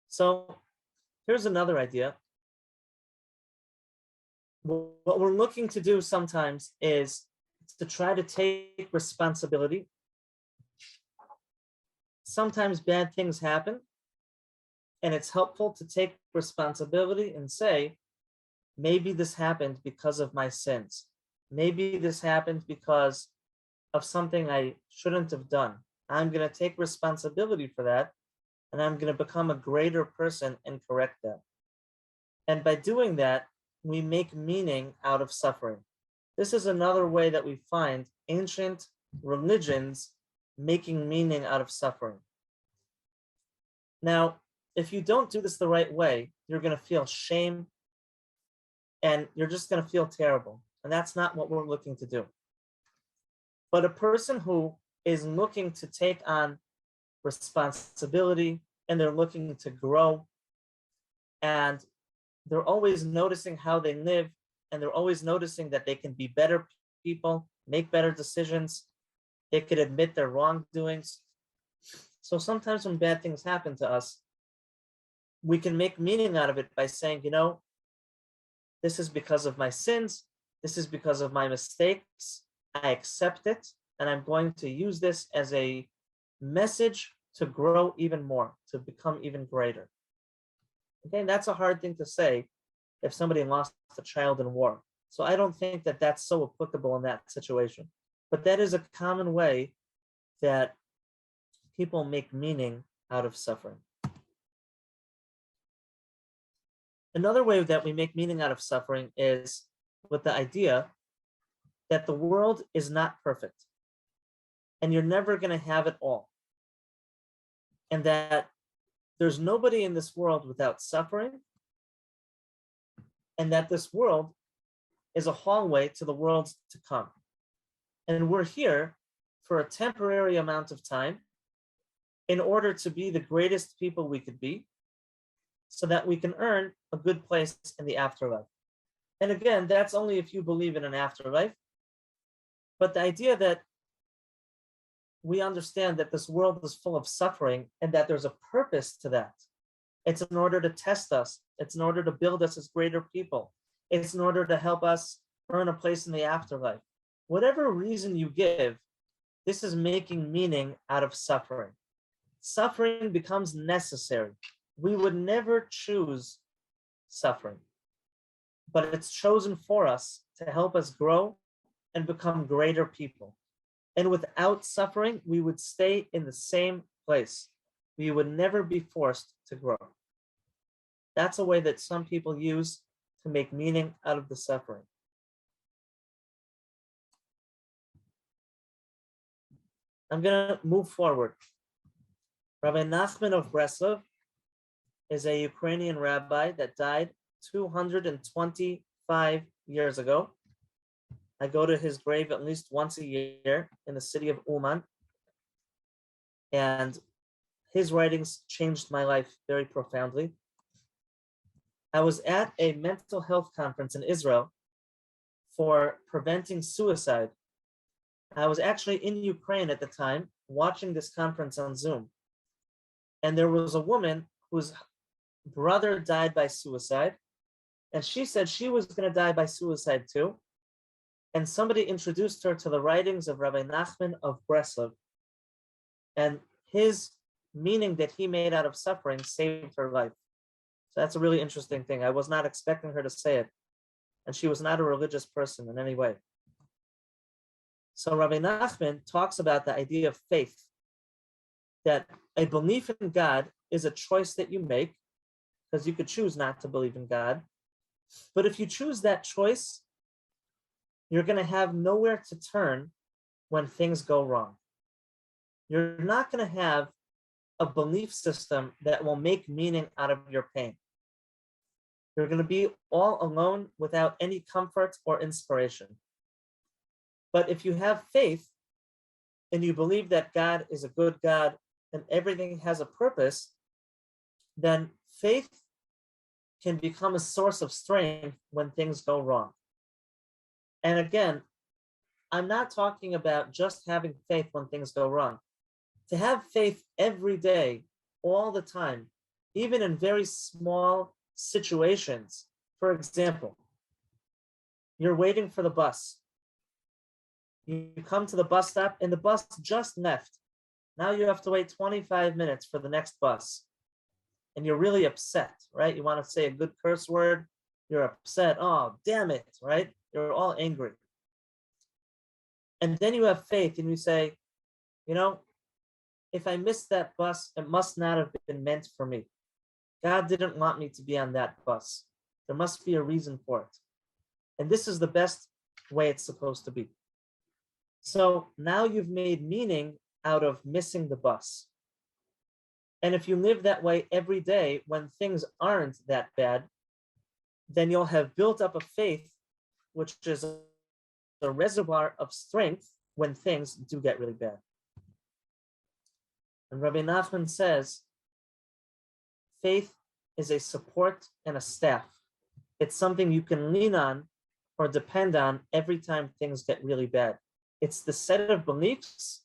So here's another idea. What we're looking to do sometimes is to try to take responsibility. Sometimes bad things happen, and it's helpful to take responsibility and say, maybe this happened because of my sins. Maybe this happened because of something I shouldn't have done. I'm going to take responsibility for that, and I'm going to become a greater person and correct that. And by doing that, we make meaning out of suffering. This is another way that we find ancient religions making meaning out of suffering. Now, if you don't do this the right way, you're going to feel shame and you're just going to feel terrible. And that's not what we're looking to do. But a person who is looking to take on responsibility and they're looking to grow and they're always noticing how they live and they're always noticing that they can be better people, make better decisions, they could admit their wrongdoings. So sometimes when bad things happen to us, we can make meaning out of it by saying, you know, This is because of my sins. This is because of my mistakes. I accept it, and I'm going to use this as a message to grow even more, to become even greater. Okay, that's a hard thing to say if somebody lost a child in war. So I don't think that that's so applicable in that situation. But that is a common way that people make meaning out of suffering. Another way that we make meaning out of suffering is with the idea that the world is not perfect and you're never going to have it all. And that there's nobody in this world without suffering, and that this world is a hallway to the world to come. And we're here for a temporary amount of time in order to be the greatest people we could be, so that we can earn a good place in the afterlife. And again, that's only if you believe in an afterlife. But the idea that we understand that this world is full of suffering and that there's a purpose to that. It's in order to test us. It's in order to build us as greater people. It's in order to help us earn a place in the afterlife. Whatever reason you give, this is making meaning out of suffering. Suffering becomes necessary. We would never choose suffering, but it's chosen for us to help us grow and become greater people. And without suffering, we would stay in the same place. We would never be forced to grow. That's a way that some people use to make meaning out of the suffering. I'm going to move forward. Rabbi Nachman of Breslov is a Ukrainian rabbi that died 225 years ago. I go to his grave at least once a year in the city of Uman. And his writings changed my life very profoundly. I was at a mental health conference in Israel for preventing suicide. I was actually in Ukraine at the time, watching this conference on Zoom. And there was a woman whose brother died by suicide. And she said she was going to die by suicide too. And somebody introduced her to the writings of Rabbi Nachman of Breslov. And his meaning that he made out of suffering saved her life. So that's a really interesting thing. I was not expecting her to say it. And she was not a religious person in any way. So Rabbi Nachman talks about the idea of faith, that a belief in God is a choice that you make, because you could choose not to believe in God. But if you choose that choice, you're going to have nowhere to turn when things go wrong. You're not going to have a belief system that will make meaning out of your pain. You're going to be all alone without any comfort or inspiration. But if you have faith and you believe that God is a good God and everything has a purpose, then faith can become a source of strength when things go wrong. And again, I'm not talking about just having faith when things go wrong. To have faith every day, all the time, even in very small situations. For example, you're waiting for the bus. You come to the bus stop and the bus just left. Now you have to wait 25 minutes for the next bus. And you're really upset, right? You want to say a good curse word. You're upset. Oh, damn it, right? You're all angry. And then you have faith and you say, you know, if I missed that bus, it must not have been meant for me. God didn't want me to be on that bus. There must be a reason for it. And this is the best way it's supposed to be. So now you've made meaning out of missing the bus. And if you live that way every day when things aren't that bad, then you'll have built up a faith, which is a reservoir of strength when things do get really bad. And Rabbi Nachman says, faith is a support and a staff. It's something you can lean on or depend on every time things get really bad. It's the set of beliefs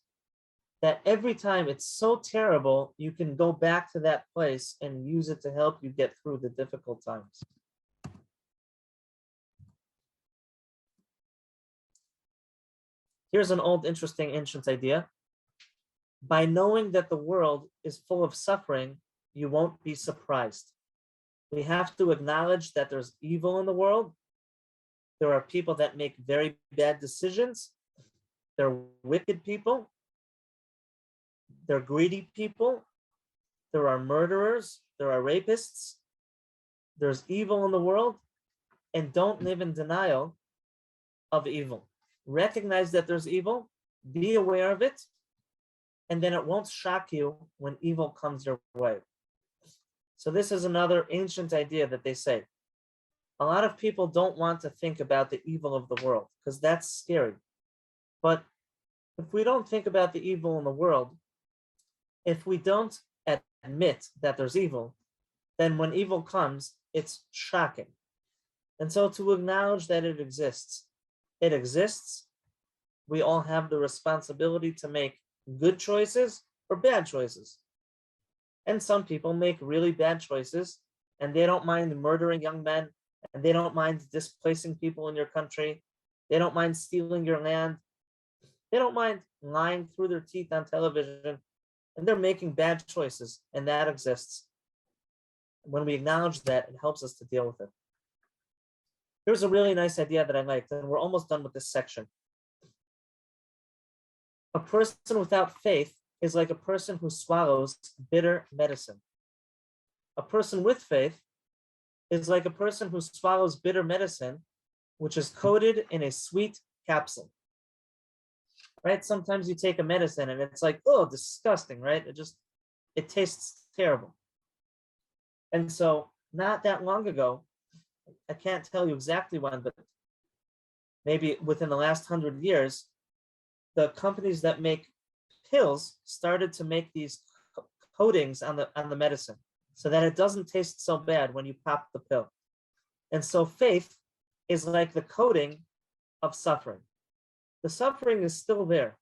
that every time it's so terrible, you can go back to that place and use it to help you get through the difficult times. Here's an old, interesting, ancient idea. By knowing that the world is full of suffering, you won't be surprised. We have to acknowledge that there's evil in the world. There are people that make very bad decisions. They're wicked people. They're greedy people. There are murderers. There are rapists. There's evil in the world. And don't live in denial of evil. Recognize that there's evil. Be aware of it. And then it won't shock you when evil comes your way. So this is another ancient idea that they say. A lot of people don't want to think about the evil of the world because that's scary. But if we don't think about the evil in the world, if we don't admit that there's evil, then when evil comes, it's shocking. And so to acknowledge that it exists. We all have the responsibility to make good choices or bad choices. And some people make really bad choices and they don't mind murdering young men and they don't mind displacing people in your country. They don't mind stealing your land. They don't mind lying through their teeth on television, and they're making bad choices, and that exists. When we acknowledge that, it helps us to deal with it. Here's a really nice idea that I liked, and we're almost done with this section. A person without faith is like a person who swallows bitter medicine. A person with faith is like a person who swallows bitter medicine, which is coated in a sweet capsule. Right? Sometimes you take a medicine and it's like, oh, disgusting, right? It tastes terrible. And so not that long ago, I can't tell you exactly when, but maybe within the last 100 years, the companies that make pills started to make these coatings on the medicine so that it doesn't taste so bad when you pop the pill. And so faith is like the coating of suffering. The suffering is still there.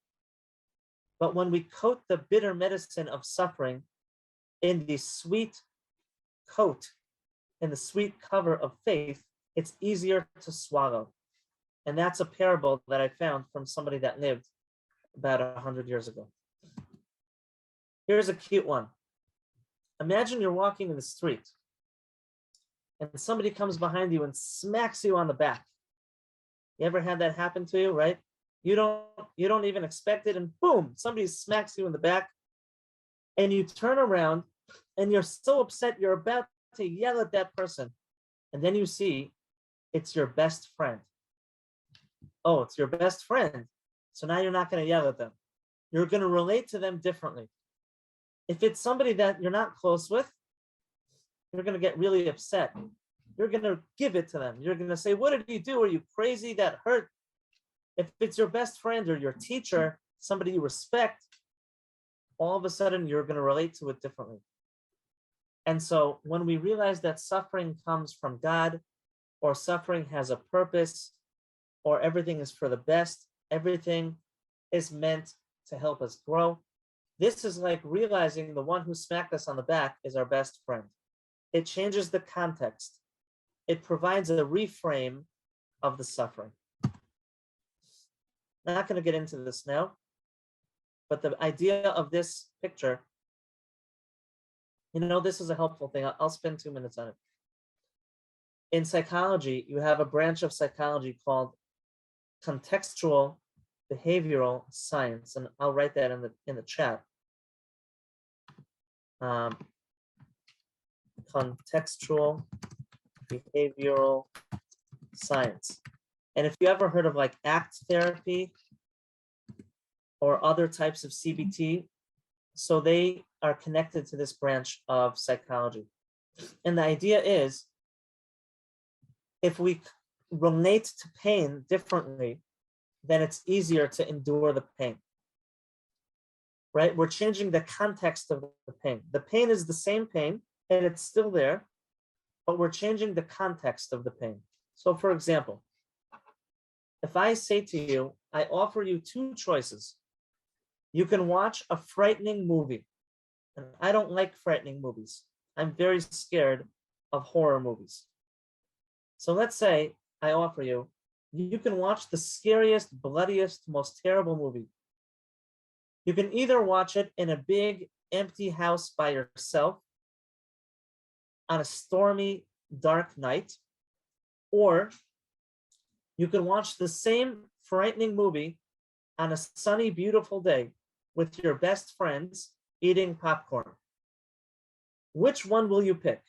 But when we coat the bitter medicine of suffering in the sweet coat, in the sweet cover of faith, it's easier to swallow. And that's a parable that I found from somebody that lived about 100 years ago. Here's a cute one. Imagine you're walking in the street and somebody comes behind you and smacks you on the back. You ever had that happen to you, right? You don't even expect it, and boom, somebody smacks you in the back, and you turn around and you're so upset you're about to yell at that person, and then you see it's your best friend. Oh, it's your best friend. So now you're not going to yell at them. You're going to relate to them differently. If it's somebody that you're not close with, you're going to get really upset. You're going to give it to them. You're going to say, what did you do? Are you crazy? That hurt. If it's your best friend or your teacher, somebody you respect, all of a sudden you're going to relate to it differently. And so when we realize that suffering comes from God, or suffering has a purpose, or everything is for the best, everything is meant to help us grow, this is like realizing the one who smacked us on the back is our best friend. It changes the context. It provides a reframe of the suffering. Not going to get into this now, but the idea of this picture, this is a helpful thing. I'll spend 2 minutes on it. In psychology, you have a branch of psychology called Contextual Behavioral Science, and I'll write that in the chat. Contextual Behavioral Science. And if you ever heard of like ACT therapy or other types of CBT, so they are connected to this branch of psychology. And the idea is, if we relate to pain differently, then it's easier to endure the pain. Right? We're changing the context of the pain. The pain is the same pain and it's still there, but we're changing the context of the pain. So for example, if I say to you, I offer you 2 choices. You can watch a frightening movie. And I don't like frightening movies. I'm very scared of horror movies. So let's say I offer you, you can watch the scariest, bloodiest, most terrible movie. You can either watch it in a big, empty house by yourself on a stormy, dark night, or you can watch the same frightening movie on a sunny, beautiful day with your best friends eating popcorn. Which one will you pick?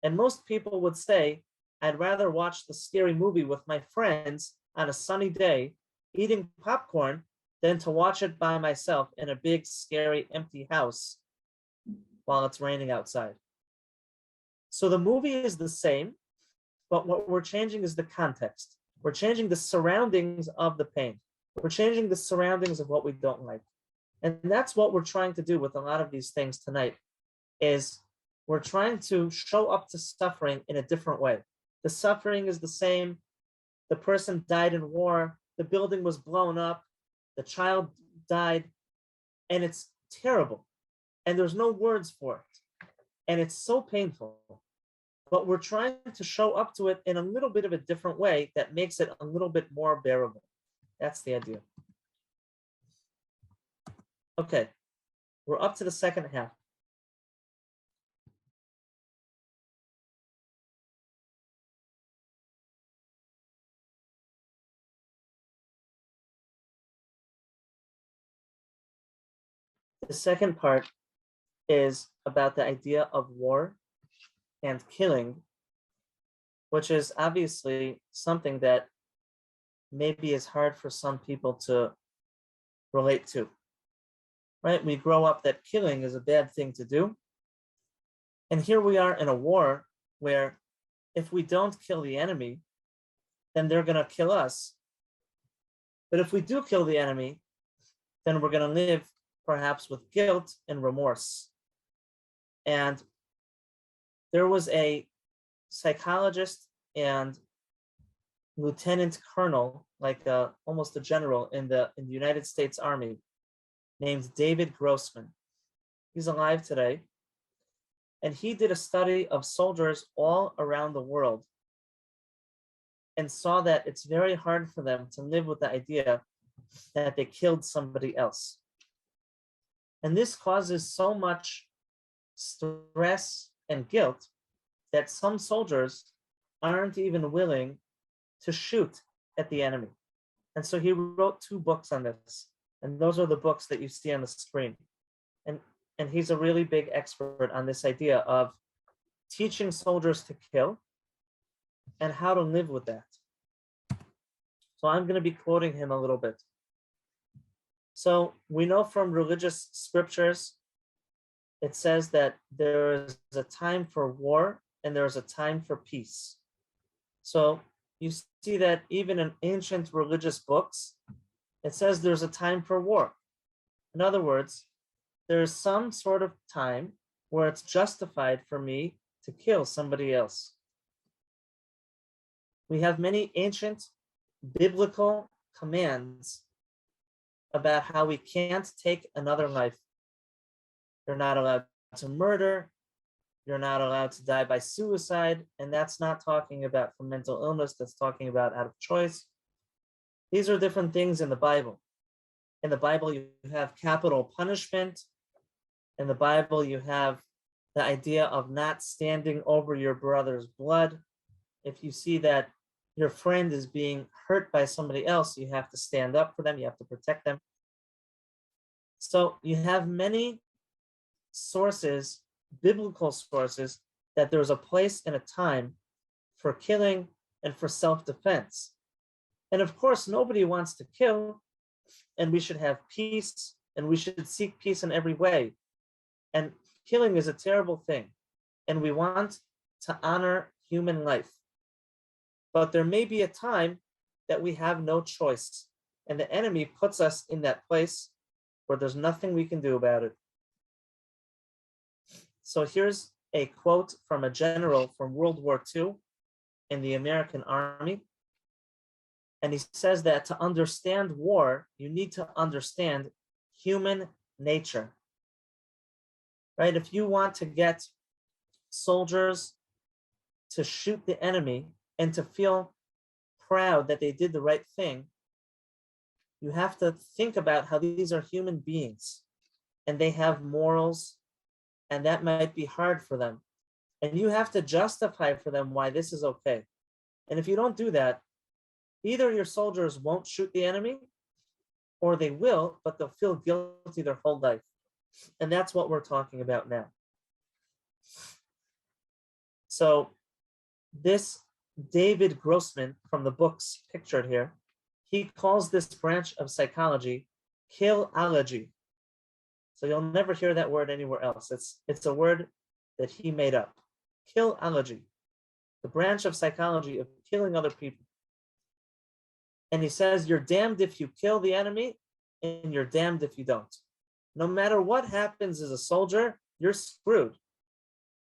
And most people would say, I'd rather watch the scary movie with my friends on a sunny day eating popcorn than to watch it by myself in a big, scary, empty house while it's raining outside. So the movie is the same, but what we're changing is the context. We're changing the surroundings of the pain. We're changing the surroundings of what we don't like. And that's what we're trying to do with a lot of these things tonight, is we're trying to show up to suffering in a different way. The suffering is the same. The person died in war. The building was blown up. The child died. And it's terrible. And there's no words for it. And it's so painful. But we're trying to show up to it in a little bit of a different way that makes it a little bit more bearable. That's the idea. Okay, we're up to the second half. The second part is about the idea of war and killing, which is obviously something that maybe is hard for some people to relate to, right? We grow up that killing is a bad thing to do. And here we are in a war where if we don't kill the enemy, then they're going to kill us. But if we do kill the enemy, then we're going to live perhaps with guilt and remorse. And there was a psychologist and lieutenant colonel, like almost a general in the United States Army, named David Grossman. He's alive today. And he did a study of soldiers all around the world and saw that it's very hard for them to live with the idea that they killed somebody else. And this causes so much stress and guilt that some soldiers aren't even willing to shoot at the enemy. And so he wrote 2 books on this. And those are the books that you see on the screen. And he's a really big expert on this idea of teaching soldiers to kill and how to live with that. So I'm going to be quoting him a little bit. So we know from religious scriptures, it says that there is a time for war and there is a time for peace. So you see that even in ancient religious books, it says there's a time for war. In other words, there is some sort of time where it's justified for me to kill somebody else. We have many ancient biblical commands about how we can't take another life. You're not allowed to murder. You're not allowed to die by suicide. And that's not talking about from mental illness. That's talking about out of choice. These are different things in the Bible. In the Bible, you have capital punishment. In the Bible, you have the idea of not standing over your brother's blood. If you see that your friend is being hurt by somebody else, you have to stand up for them. You have to protect them. So you have many sources, biblical sources, that there's a place and a time for killing and for self-defense. And of course, nobody wants to kill, and we should have peace, and we should seek peace in every way. And killing is a terrible thing, and we want to honor human life. But there may be a time that we have no choice, and the enemy puts us in that place where there's nothing we can do about it. So here's a quote from a general from World War II in the American Army. And he says that to understand war, you need to understand human nature. Right? If you want to get soldiers to shoot the enemy and to feel proud that they did the right thing, you have to think about how these are human beings and they have morals, and that might be hard for them. And you have to justify for them why this is okay. And if you don't do that, either your soldiers won't shoot the enemy, or they will, but they'll feel guilty their whole life. And that's what we're talking about now. So this David Grossman from the books pictured here, he calls this branch of psychology Killology. So you'll never hear that word anywhere else. It's a word that he made up. Killology, the branch of psychology of killing other people. And he says, you're damned if you kill the enemy, and you're damned if you don't. No matter what happens as a soldier, you're screwed.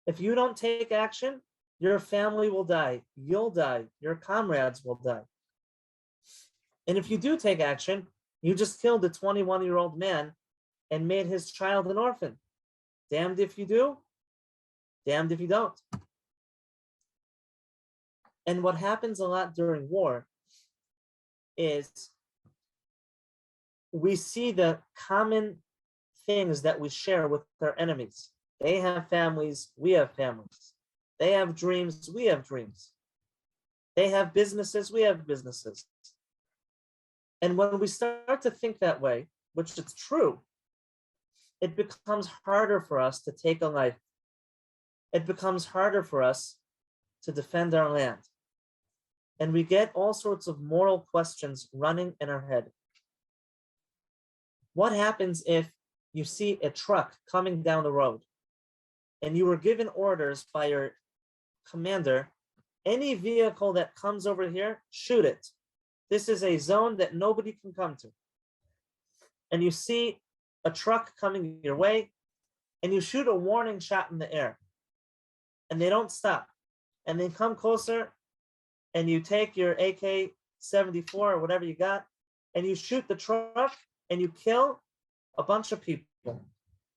If you don't take action, your family will die. You'll die. Your comrades will die. And if you do take action, you just killed a 21-year-old man and made his child an orphan. Damned if you do, damned if you don't. And what happens a lot during war is we see the common things that we share with our enemies. They have families, we have families. They have dreams, we have dreams. They have businesses, we have businesses. And when we start to think that way, which is true, it becomes harder for us to take a life. It becomes harder for us to defend our land. And we get all sorts of moral questions running in our head. What happens if you see a truck coming down the road and you were given orders by your commander, any vehicle that comes over here, shoot it. This is a zone that nobody can come to. And you see a truck coming your way and you shoot a warning shot in the air and they don't stop and they come closer and you take your AK-74 or whatever you got and you shoot the truck and you kill a bunch of people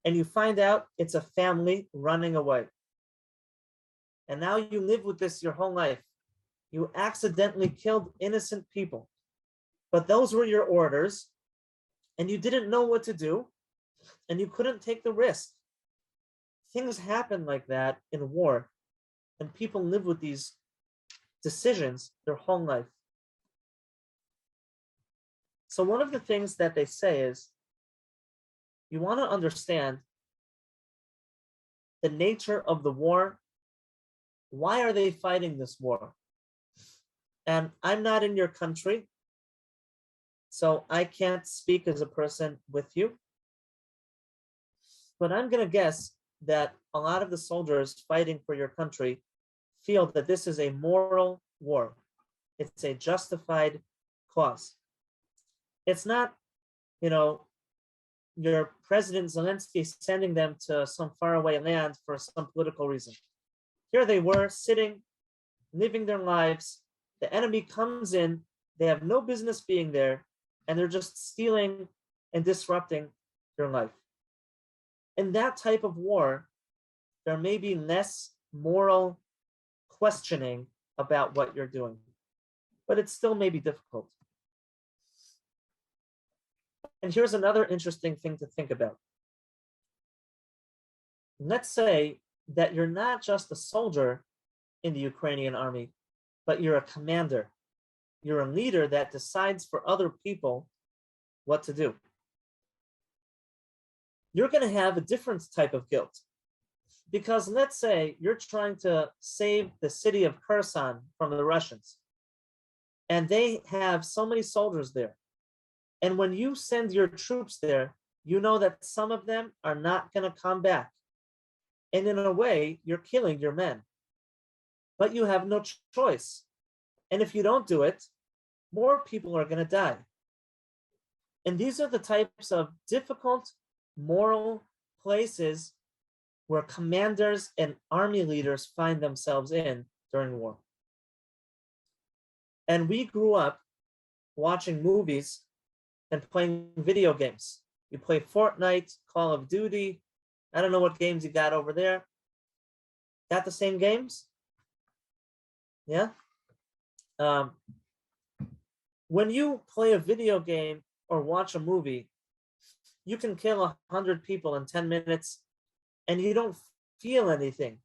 and you find out it's a family running away. And now you live with this your whole life. You accidentally killed innocent people, but those were your orders and you didn't know what to do and you couldn't take the risk. Things happen like that in war and people live with these decisions their whole life. So one of the things that they say is, you want to understand the nature of the war. Why are they fighting this war? And I'm not in your country, so I can't speak as a person with you. But I'm going to guess that a lot of the soldiers fighting for your country feel that this is a moral war. It's a justified cause. It's not, your President Zelensky sending them to some faraway land for some political reason. Here they were sitting, living their lives. The enemy comes in, they have no business being there, and they're just stealing and disrupting their life. In that type of war, there may be less moral questioning about what you're doing, but it still may be difficult. And here's another interesting thing to think about. Let's say that you're not just a soldier in the Ukrainian army, but you're a commander. You're a leader that decides for other people what to do. You're going to have a different type of guilt. Because let's say you're trying to save the city of Kherson from the Russians, and they have so many soldiers there. And when you send your troops there, you know that some of them are not going to come back. And in a way, you're killing your men. But you have no choice. And if you don't do it, more people are going to die. And these are the types of difficult moral places where commanders and army leaders find themselves in during war. And we grew up watching movies and playing video games. You play Fortnite, Call of Duty. I don't know what games you got over there. Got the same games? Yeah? When you play a video game or watch a movie, you can kill 100 people in 10 minutes and you don't feel anything.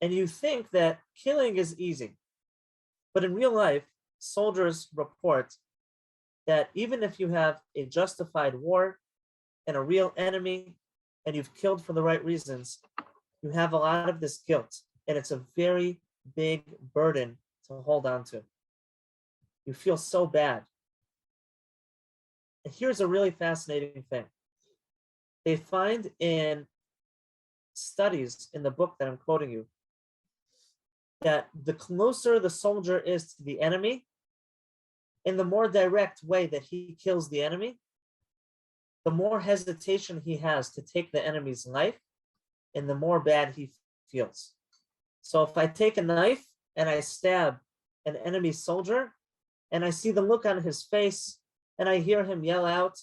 And you think that killing is easy. But in real life, soldiers report that even if you have a justified war and a real enemy and you've killed for the right reasons, you have a lot of this guilt, and it's a very big burden to hold on to. You feel so bad. And here's a really fascinating thing. They find in studies in the book that I'm quoting you that the closer the soldier is to the enemy, in the more direct way that he kills the enemy, the more hesitation he has to take the enemy's life and the more bad he feels. So if I take a knife and I stab an enemy soldier and I see the look on his face and I hear him yell out,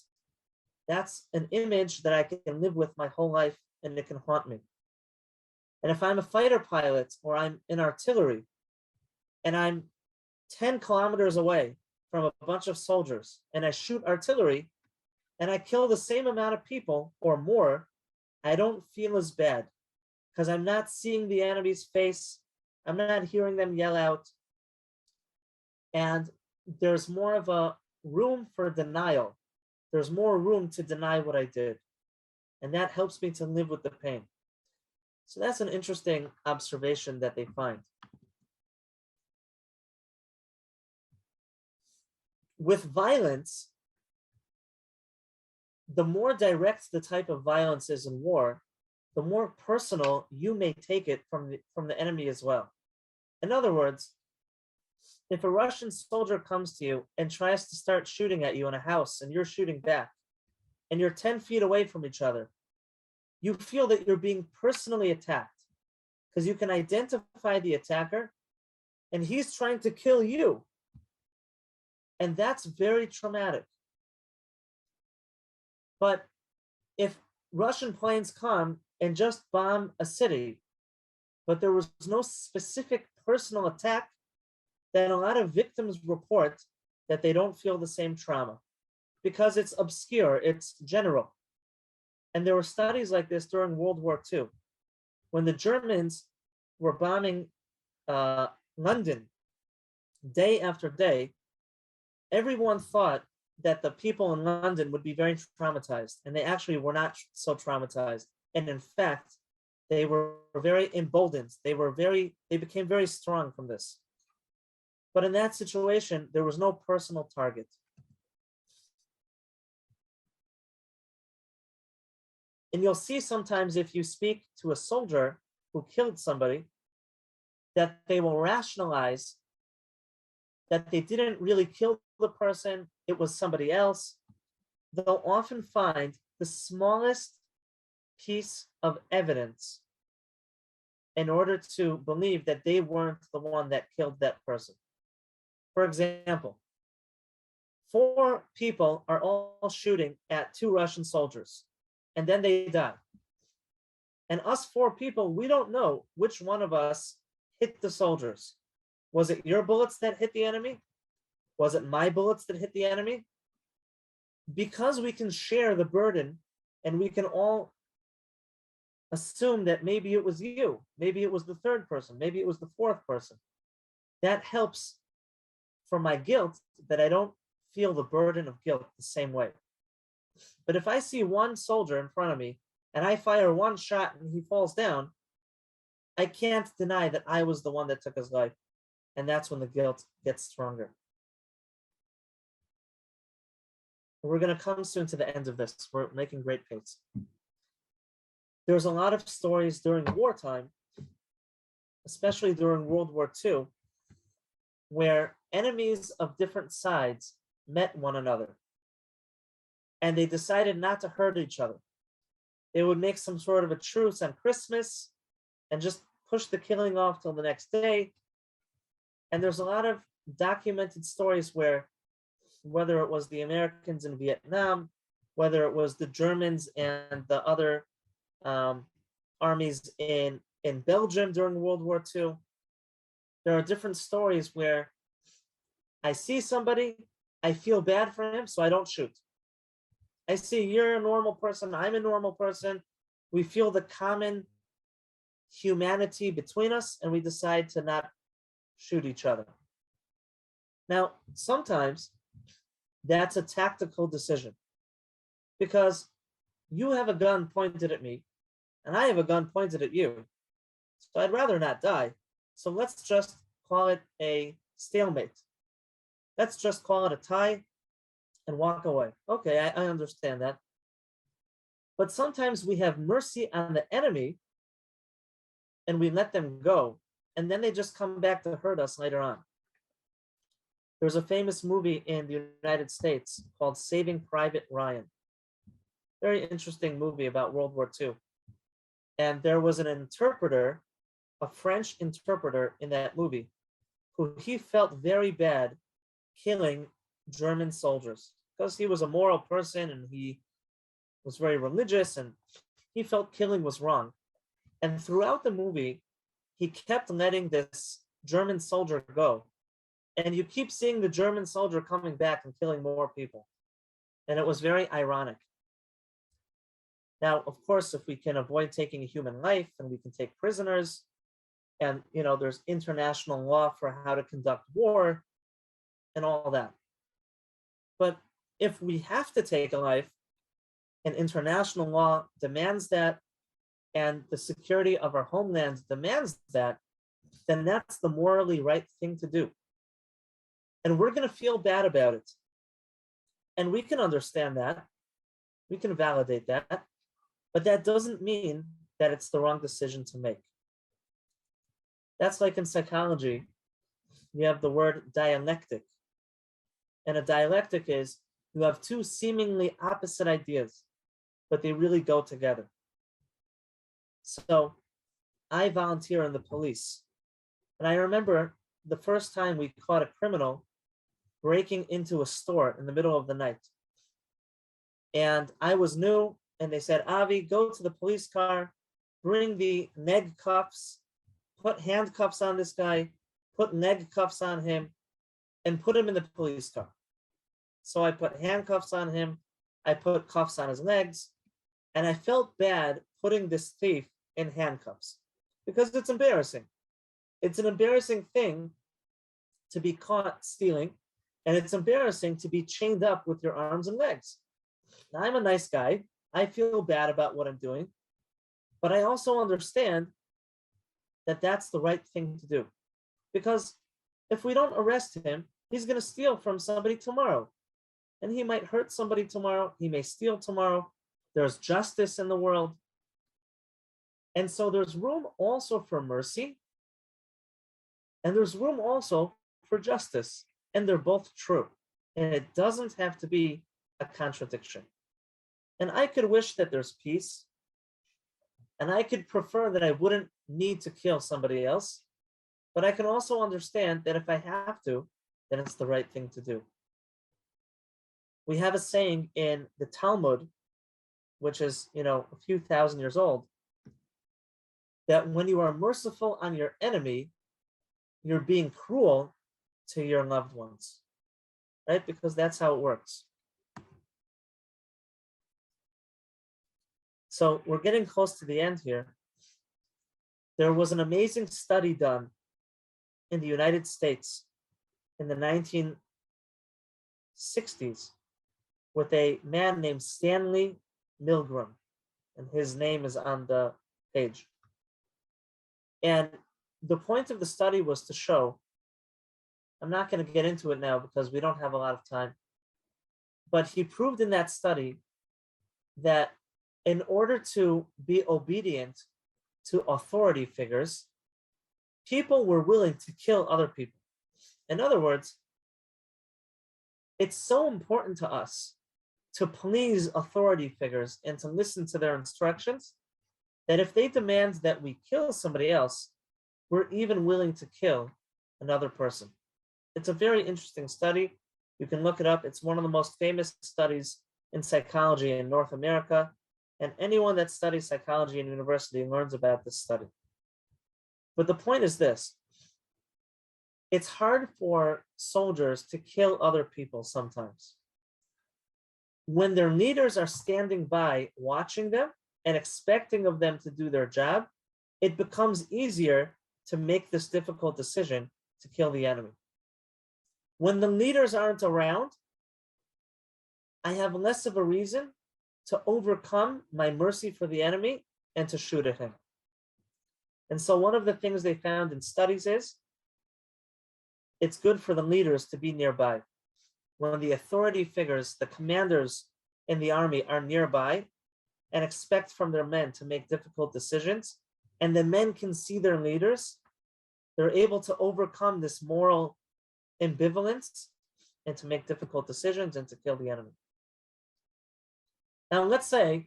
that's an image that I can live with my whole life and it can haunt me. And if I'm a fighter pilot or I'm in artillery and I'm 10 kilometers away from a bunch of soldiers and I shoot artillery and I kill the same amount of people or more, I don't feel as bad because I'm not seeing the enemy's face. I'm not hearing them yell out. And there's more of a room for denial. There's more room to deny what I did. And that helps me to live with the pain. So that's an interesting observation that they find. With violence, the more direct the type of violence is in war, the more personal you may take it from the enemy as well. In other words, if a Russian soldier comes to you and tries to start shooting at you in a house and you're shooting back and you're 10 feet away from each other, you feel that you're being personally attacked because you can identify the attacker and he's trying to kill you. And that's very traumatic. But if Russian planes come and just bomb a city, but there was no specific personal attack, then a lot of victims report that they don't feel the same trauma because it's obscure, it's general. And there were studies like this during World War II. When the Germans were bombing London day after day, everyone thought that the people in London would be very traumatized, and they actually were not so traumatized. And in fact, they were very emboldened. They became very strong from this. But in that situation, there was no personal target. And you'll see sometimes if you speak to a soldier who killed somebody, that they will rationalize that they didn't really kill the person, it was somebody else. They'll often find the smallest piece of evidence in order to believe that they weren't the one that killed that person. For example, 4 people are all shooting at 2 Russian soldiers, and then they die. And us 4 people, we don't know which one of us hit the soldiers. Was it your bullets that hit the enemy? Was it my bullets that hit the enemy? Because we can share the burden and we can all assume that maybe it was you, maybe it was the 3rd person, maybe it was the 4th person. That helps for my guilt, that I don't feel the burden of guilt the same way. But if I see one soldier in front of me and I fire one shot and he falls down, I can't deny that I was the one that took his life. And that's when the guilt gets stronger. We're going to come soon to the end of this. We're making great pace. There's a lot of stories during wartime, especially during World War II, where enemies of different sides met one another and they decided not to hurt each other. They would make some sort of a truce on Christmas and just push the killing off till the next day. And there's a lot of documented stories where, whether it was the Americans in Vietnam, whether it was the Germans and the other armies in Belgium during World War II, there are different stories where I see somebody I feel bad for him, so I don't shoot. I see you're a normal person, I'm a normal person. We feel the common humanity between us, and we decide to not shoot each other. Now, sometimes that's a tactical decision because you have a gun pointed at me and I have a gun pointed at you. So I'd rather not die. So let's just call it a stalemate. Let's just call it a tie and walk away. Okay, I understand that. But sometimes we have mercy on the enemy and we let them go, and then they just come back to hurt us later on. There's a famous movie in the United States called Saving Private Ryan. Very interesting movie about World War II. And there was an interpreter, a French interpreter in that movie, who he felt very bad killing German soldiers because he was a moral person and he was very religious and he felt killing was wrong. And throughout the movie, he kept letting this German soldier go. And you keep seeing the German soldier coming back and killing more people. And it was very ironic. Now, of course, if we can avoid taking a human life and we can take prisoners, and there's international law for how to conduct war and all that. But if we have to take a life and international law demands that, and the security of our homeland demands that, then that's the morally right thing to do. And we're going to feel bad about it. And we can understand that. We can validate that. But that doesn't mean that it's the wrong decision to make. That's like in psychology, you have the word dialectic. And a dialectic is you have two seemingly opposite ideas, but they really go together. So I volunteer in the police. And I remember the first time we caught a criminal breaking into a store in the middle of the night. And I was new, and they said, Avi, go to the police car, bring the neg cuffs, put handcuffs on this guy, put neg cuffs on him, and put him in the police car. So I put handcuffs on him, I put cuffs on his legs, and I felt bad putting this thief in handcuffs because it's embarrassing. It's an embarrassing thing to be caught stealing, and it's embarrassing to be chained up with your arms and legs. Now, I'm a nice guy. I feel bad about what I'm doing, but I also understand that that's the right thing to do. Because if we don't arrest him, he's going to steal from somebody tomorrow. And he might hurt somebody tomorrow. He may steal tomorrow. There's justice in the world. And so there's room also for mercy. And there's room also for justice. And they're both true. And it doesn't have to be a contradiction. And I could wish that there's peace. And I could prefer that I wouldn't need to kill somebody else. But I can also understand that if I have to, then it's the right thing to do. We have a saying in the Talmud, which is, a few thousand years old, that when you are merciful on your enemy, you're being cruel to your loved ones, right? Because that's how it works. So we're getting close to the end here. There was an amazing study done in the United States in the 1960s with a man named Stanley Milgram, and his name is on the page. And the point of the study was to show, I'm not going to get into it now because we don't have a lot of time, but he proved in that study that in order to be obedient to authority figures, people were willing to kill other people. In other words, it's so important to us to please authority figures and to listen to their instructions that if they demand that we kill somebody else, we're even willing to kill another person. It's a very interesting study. You can look it up. It's one of the most famous studies in psychology in North America. And anyone that studies psychology in university learns about this study. But the point is this. it's hard for soldiers to kill other people sometimes. When their leaders are standing by watching them and expecting of them to do their job, it becomes easier to make this difficult decision to kill the enemy. When the leaders aren't around, I have less of a reason to overcome my mercy for the enemy and to shoot at him. And so one of the things they found in studies is it's good for the leaders to be nearby. When the authority figures, the commanders in the army are nearby and expect from their men to make difficult decisions, and the men can see their leaders, they're able to overcome this moral ambivalence and to make difficult decisions and to kill the enemy. Now, let's say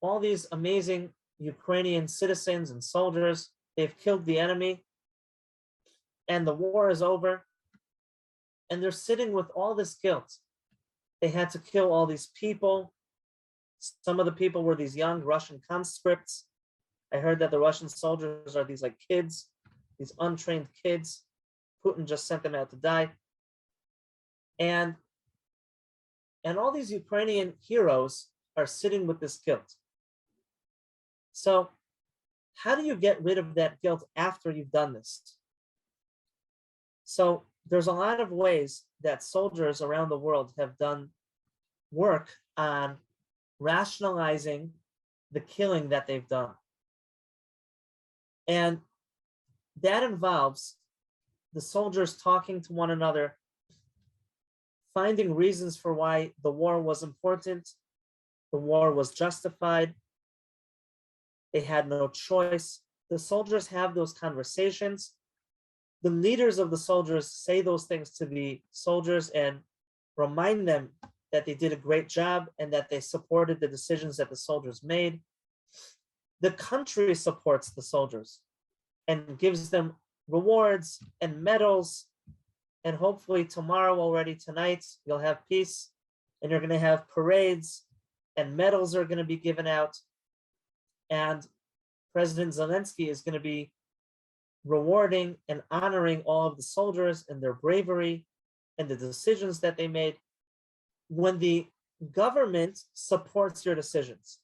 all these amazing Ukrainian citizens and soldiers, they've killed the enemy, and the war is over, and they're sitting with all this guilt. They had to kill all these people. Some of the people were these young Russian conscripts. I heard that the Russian soldiers are these like kids, these untrained kids. Putin just sent them out to die. And all these Ukrainian heroes are sitting with this guilt. So how do you get rid of that guilt after you've done this? So there's a lot of ways that soldiers around the world have done work on rationalizing the killing that they've done. And that involves the soldiers talking to one another, finding reasons for why the war was important, the war was justified, they had no choice. The soldiers have those conversations. The leaders of the soldiers say those things to the soldiers and remind them that they did a great job and that they supported the decisions that the soldiers made. The country supports the soldiers and gives them rewards and medals. And hopefully tomorrow, already tonight, you'll have peace and you're going to have parades and medals are going to be given out. And President Zelensky is going to be rewarding and honoring all of the soldiers and their bravery and the decisions that they made. When the government supports your decisions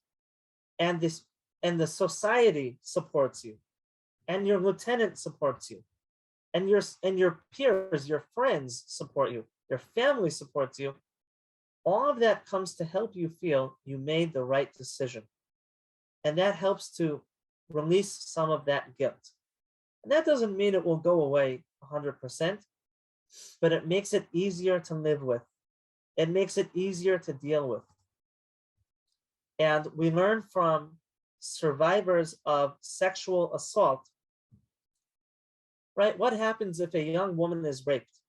and the society supports you and your lieutenant supports you and your peers, your friends support you, your family supports you, all of that comes to help you feel you made the right decision. And that helps to release some of that guilt. And that doesn't mean it will go away 100%, but it makes it easier to live with. It makes it easier to deal with. And we learn from survivors of sexual assault, right? What happens if a young woman is raped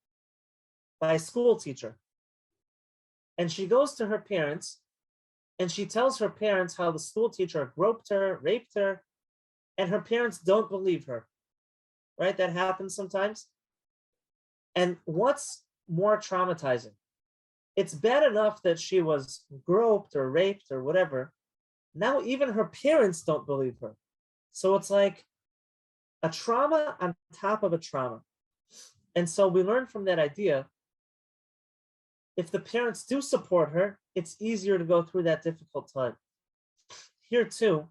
by a school teacher? And she goes to her parents and she tells her parents how the school teacher groped her, raped her, and her parents don't believe her, right? That happens sometimes. And what's more traumatizing? It's bad enough that she was groped or raped or whatever. Now even her parents don't believe her. So it's like a trauma on top of a trauma. And so we learn from that idea, if the parents do support her, it's easier to go through that difficult time. Here too,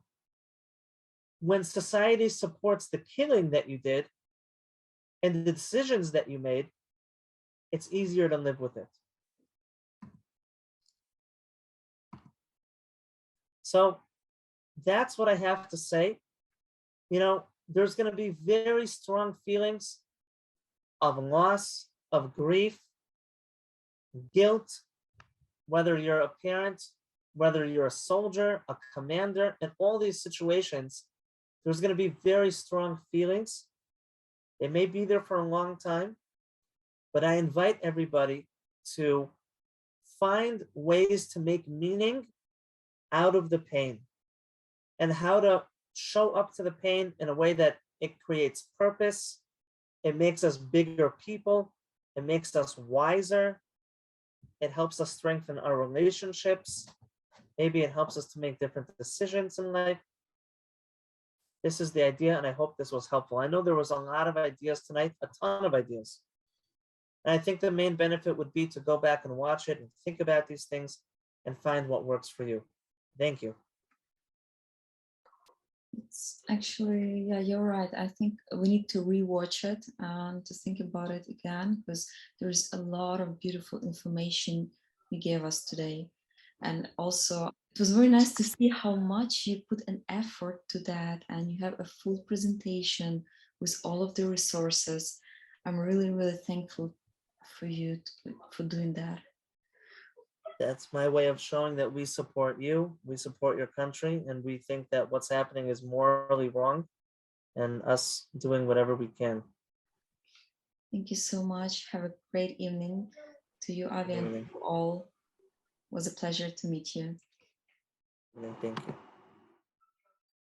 when society supports the killing that you did and the decisions that you made, it's easier to live with it. So that's what I have to say. You know, there's going to be very strong feelings of loss, of grief, guilt, whether you're a parent, whether you're a soldier, a commander, in all these situations, there's going to be very strong feelings. They may be there for a long time, but I invite everybody to find ways to make meaning out of the pain and how to show up to the pain in a way that it creates purpose. It makes us bigger people. It makes us wiser. It helps us strengthen our relationships. Maybe it helps us to make different decisions in life. this is the idea, and I hope this was helpful. I know there was a lot of ideas tonight, a ton of ideas. And I think the main benefit would be to go back and watch it and think about these things and find what works for you. Thank you. It's actually, yeah, you're right. I think we need to rewatch it and to think about it again, because there's a lot of beautiful information you gave us today. And also, it was very nice to see how much you put an effort to that, and you have a full presentation with all of the resources. I'm really, really thankful for you for doing that. That's my way of showing that we support you, we support your country, and we think that what's happening is morally wrong, and us doing whatever we can. Thank you so much. Have a great evening to you, Avi, and to you all. It was a pleasure to meet you. Thank you.